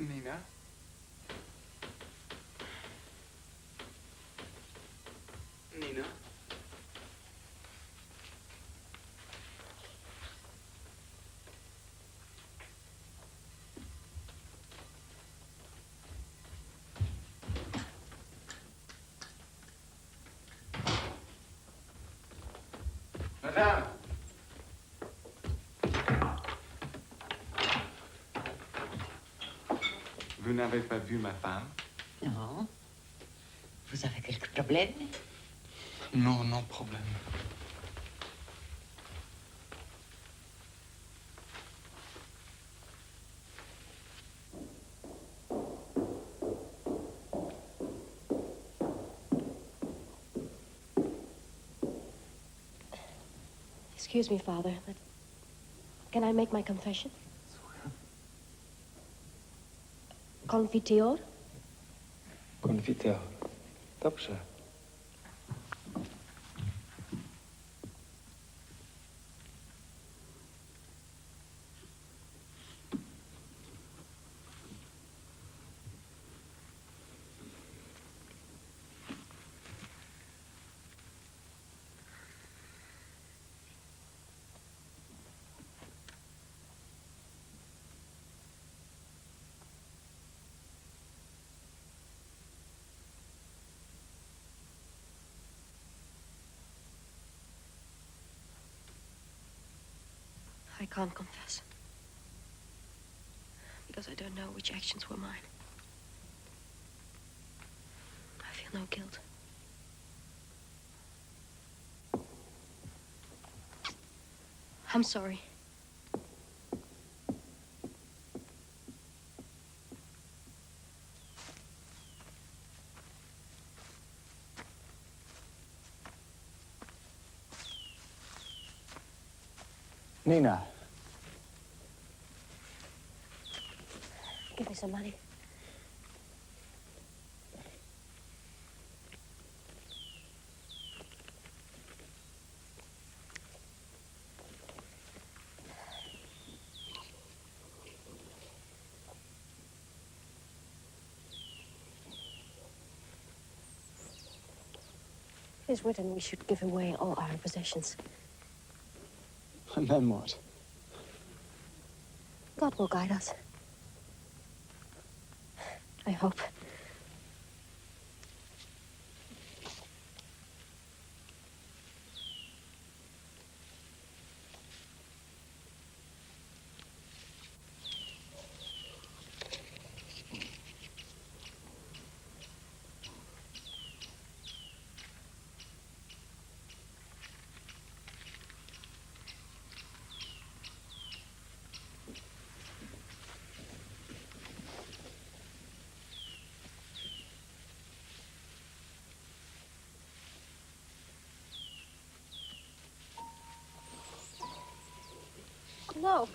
Nina? Nina? Madame! Vous n'avez pas vu ma femme? Non. Vous avez quelques problèmes? Non, non problème. Excuse me, Father, but can I make my confession? Confiteor? Konfiteur. Dobrze. I can't confess. Because I don't know which actions were mine. I feel no guilt. I'm sorry. Nina. Give me some money. It is written we should give away all our possessions. And then what? God will guide us. I hope. No.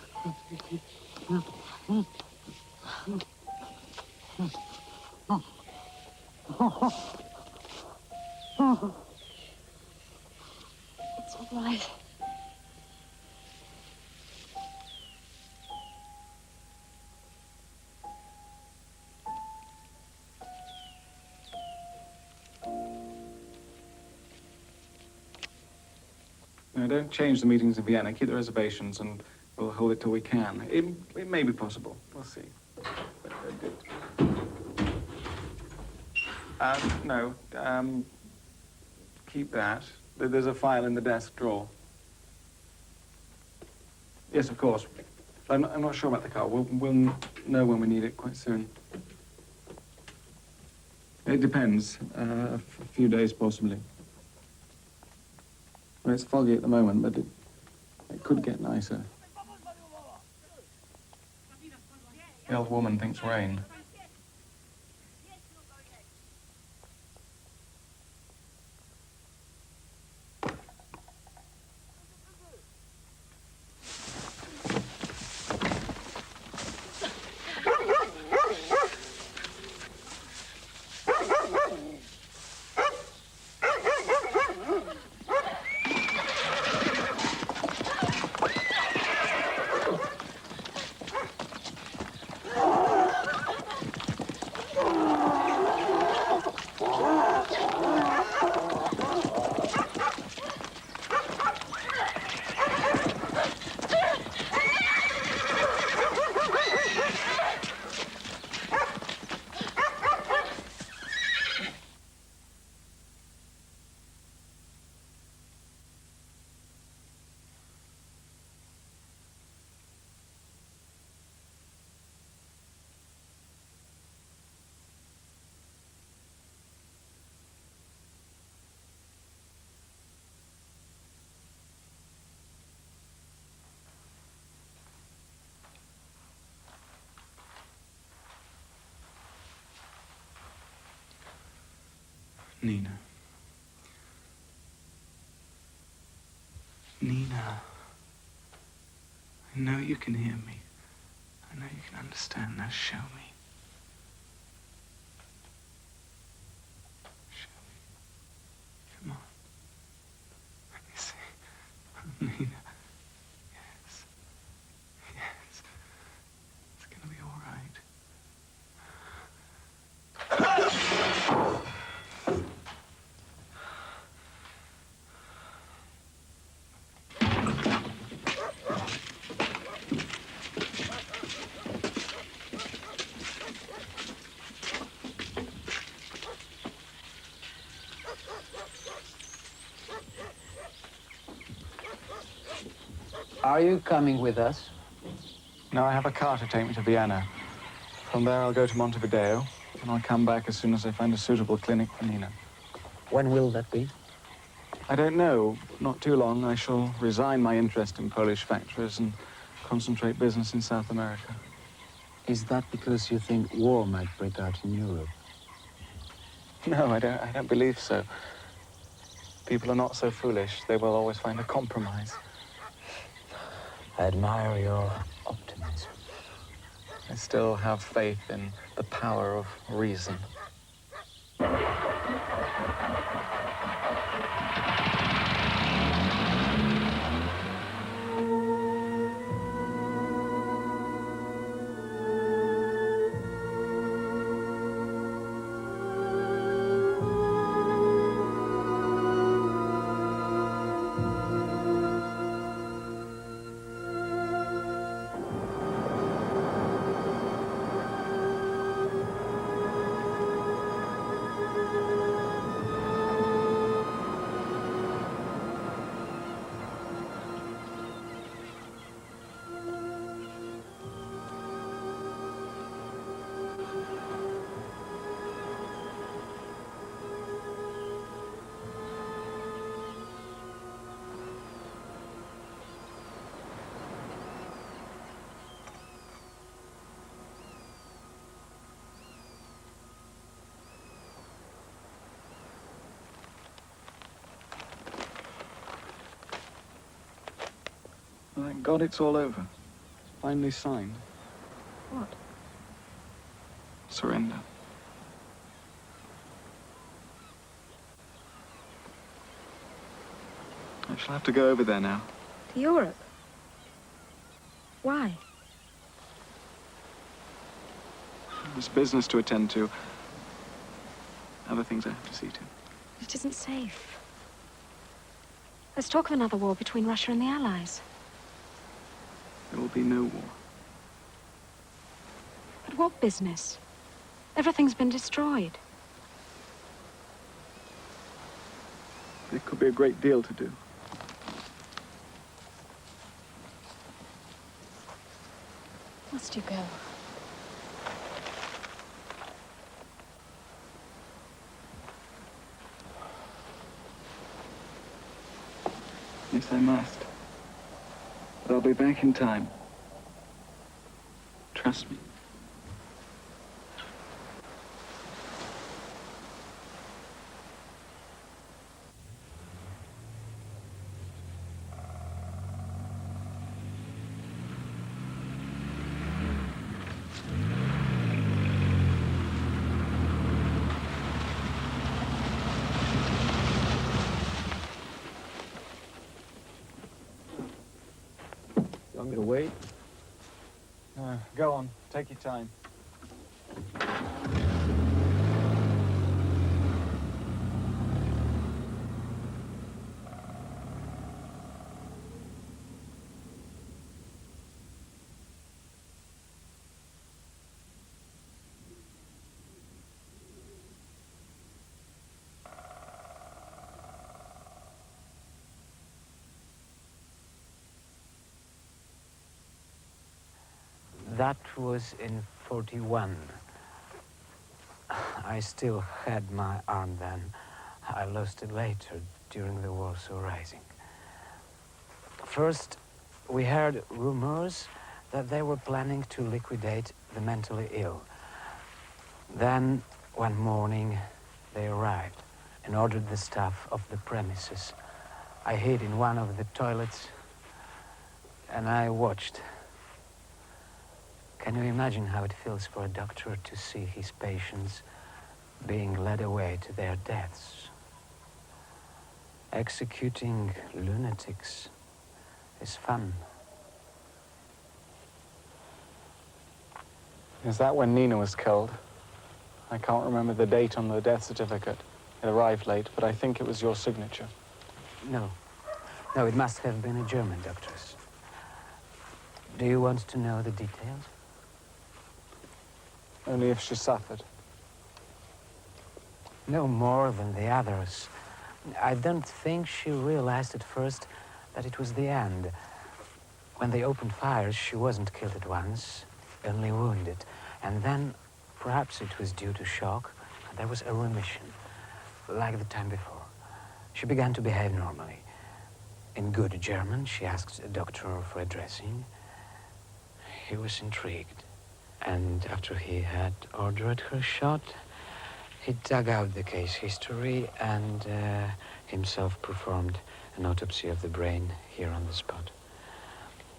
It's all right. No, don't change the meetings in Vienna. Keep the reservations and we'll hold it till we can. It may be possible. We'll see. No. Keep that. There's a file in the desk drawer. Yes, of course. I'm not sure about the car. We'll know when we need it quite soon. It depends. A few days, possibly. Well, it's foggy at the moment, but it could get nicer. The old woman thinks rain. Nina. Nina. I know you can hear me. I know you can understand. Now show me. Show me. Come on. Let me see. Nina. Yes. Yes. It's gonna be all right. Are you coming with us? No, I have a car to take me to Vienna. From there, I'll go to Montevideo, and I'll come back as soon as I find a suitable clinic for Nina. When will that be? I don't know. Not too long. I shall resign my interest in Polish factories and concentrate business in South America. Is that because you think war might break out in Europe? No, I don't believe so. People are not so foolish. They will always find a compromise. I admire your optimism. I still have faith in the power of reason. Thank God it's all over. Finally signed. What? Surrender. I shall have to go over there now. To Europe? Why? There's business to attend to. Other things I have to see to. It isn't safe. There's talk of another war between Russia and the Allies. There will be no war. But what business? Everything's been destroyed. There could be a great deal to do. Must you go? Yes, I must. But I'll be back in time. Trust me. You want me to wait? Go on. Take your time. That was in 41. I still had my arm then. I lost it later during the Warsaw Rising. First, we heard rumors that they were planning to liquidate the mentally ill. Then, one morning, they arrived. and ordered the staff off the premises. I hid in one of the toilets, and I watched. Can you imagine how it feels for a doctor to see his patients being led away to their deaths? Executing lunatics is fun. Is that when Nina was killed? I can't remember the date on the death certificate. It arrived late, but I think it was your signature. No. No, it must have been a German doctor's. Do you want to know the details? Only if she suffered. No more than the others. I don't think she realized at first that it was the end. When they opened fire, she wasn't killed at once, only wounded. And then, perhaps it was due to shock, there was a remission, like the time before. She began to behave normally. In good German, she asked a doctor for a dressing. He was intrigued, and after he had ordered her shot, he dug out the case history and himself performed an autopsy of the brain here on the spot.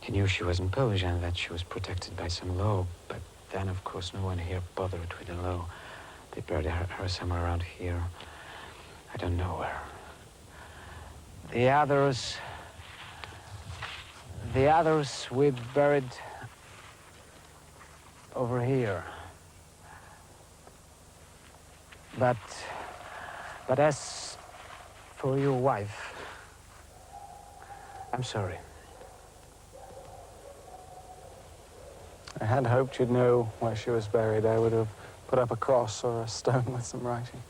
He knew she wasn't Polish and that she was protected by some law, but then, of course, no one here bothered with the law. They buried her somewhere around here. I don't know where. The others we buried over here. But as for your wife, I'm sorry. I had hoped you'd know where she was buried. I would have put up a cross or a stone with some writing.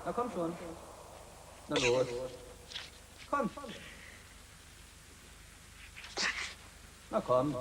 Na komm schon. Na los. Komm. Na komm.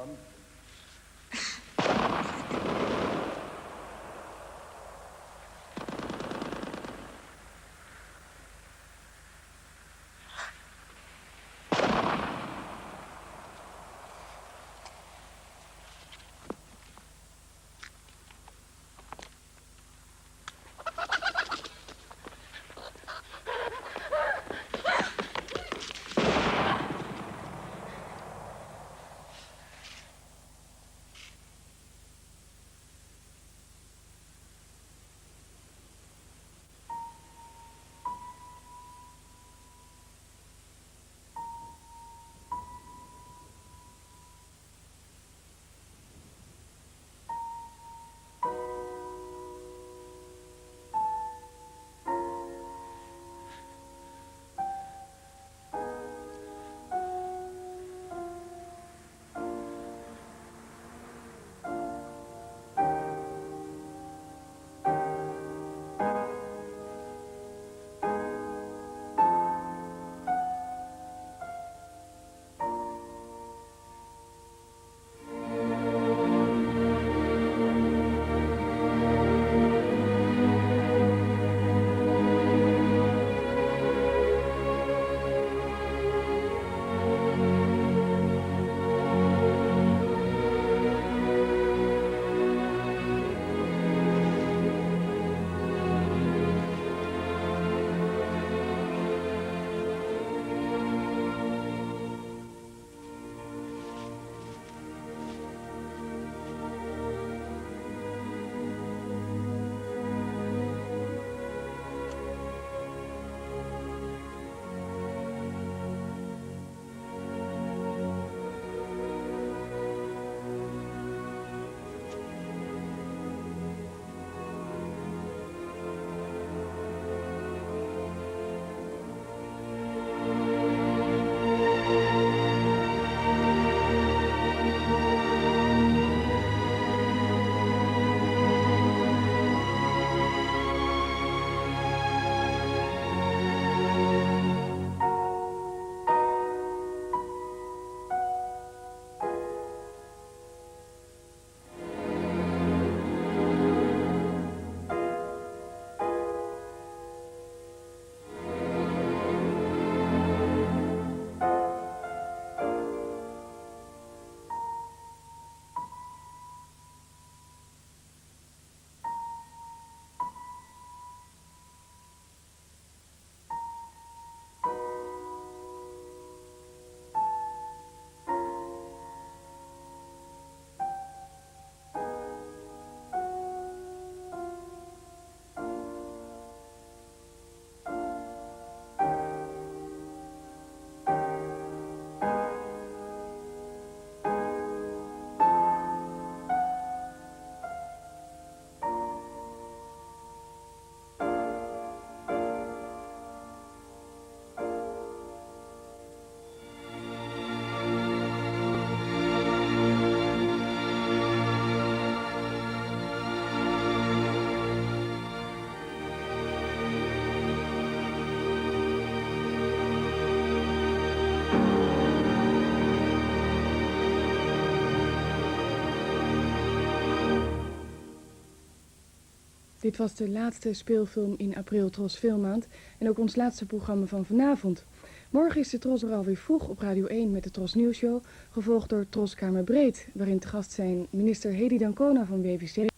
Dit was de laatste speelfilm in april Tros Filmmaand en ook ons laatste programma van vanavond. Morgen is de Tros er alweer vroeg op Radio 1 met de Tros Nieuwsshow, gevolgd door Tros Kamerbreed, waarin te gast zijn minister Hedy Dancona van WVC.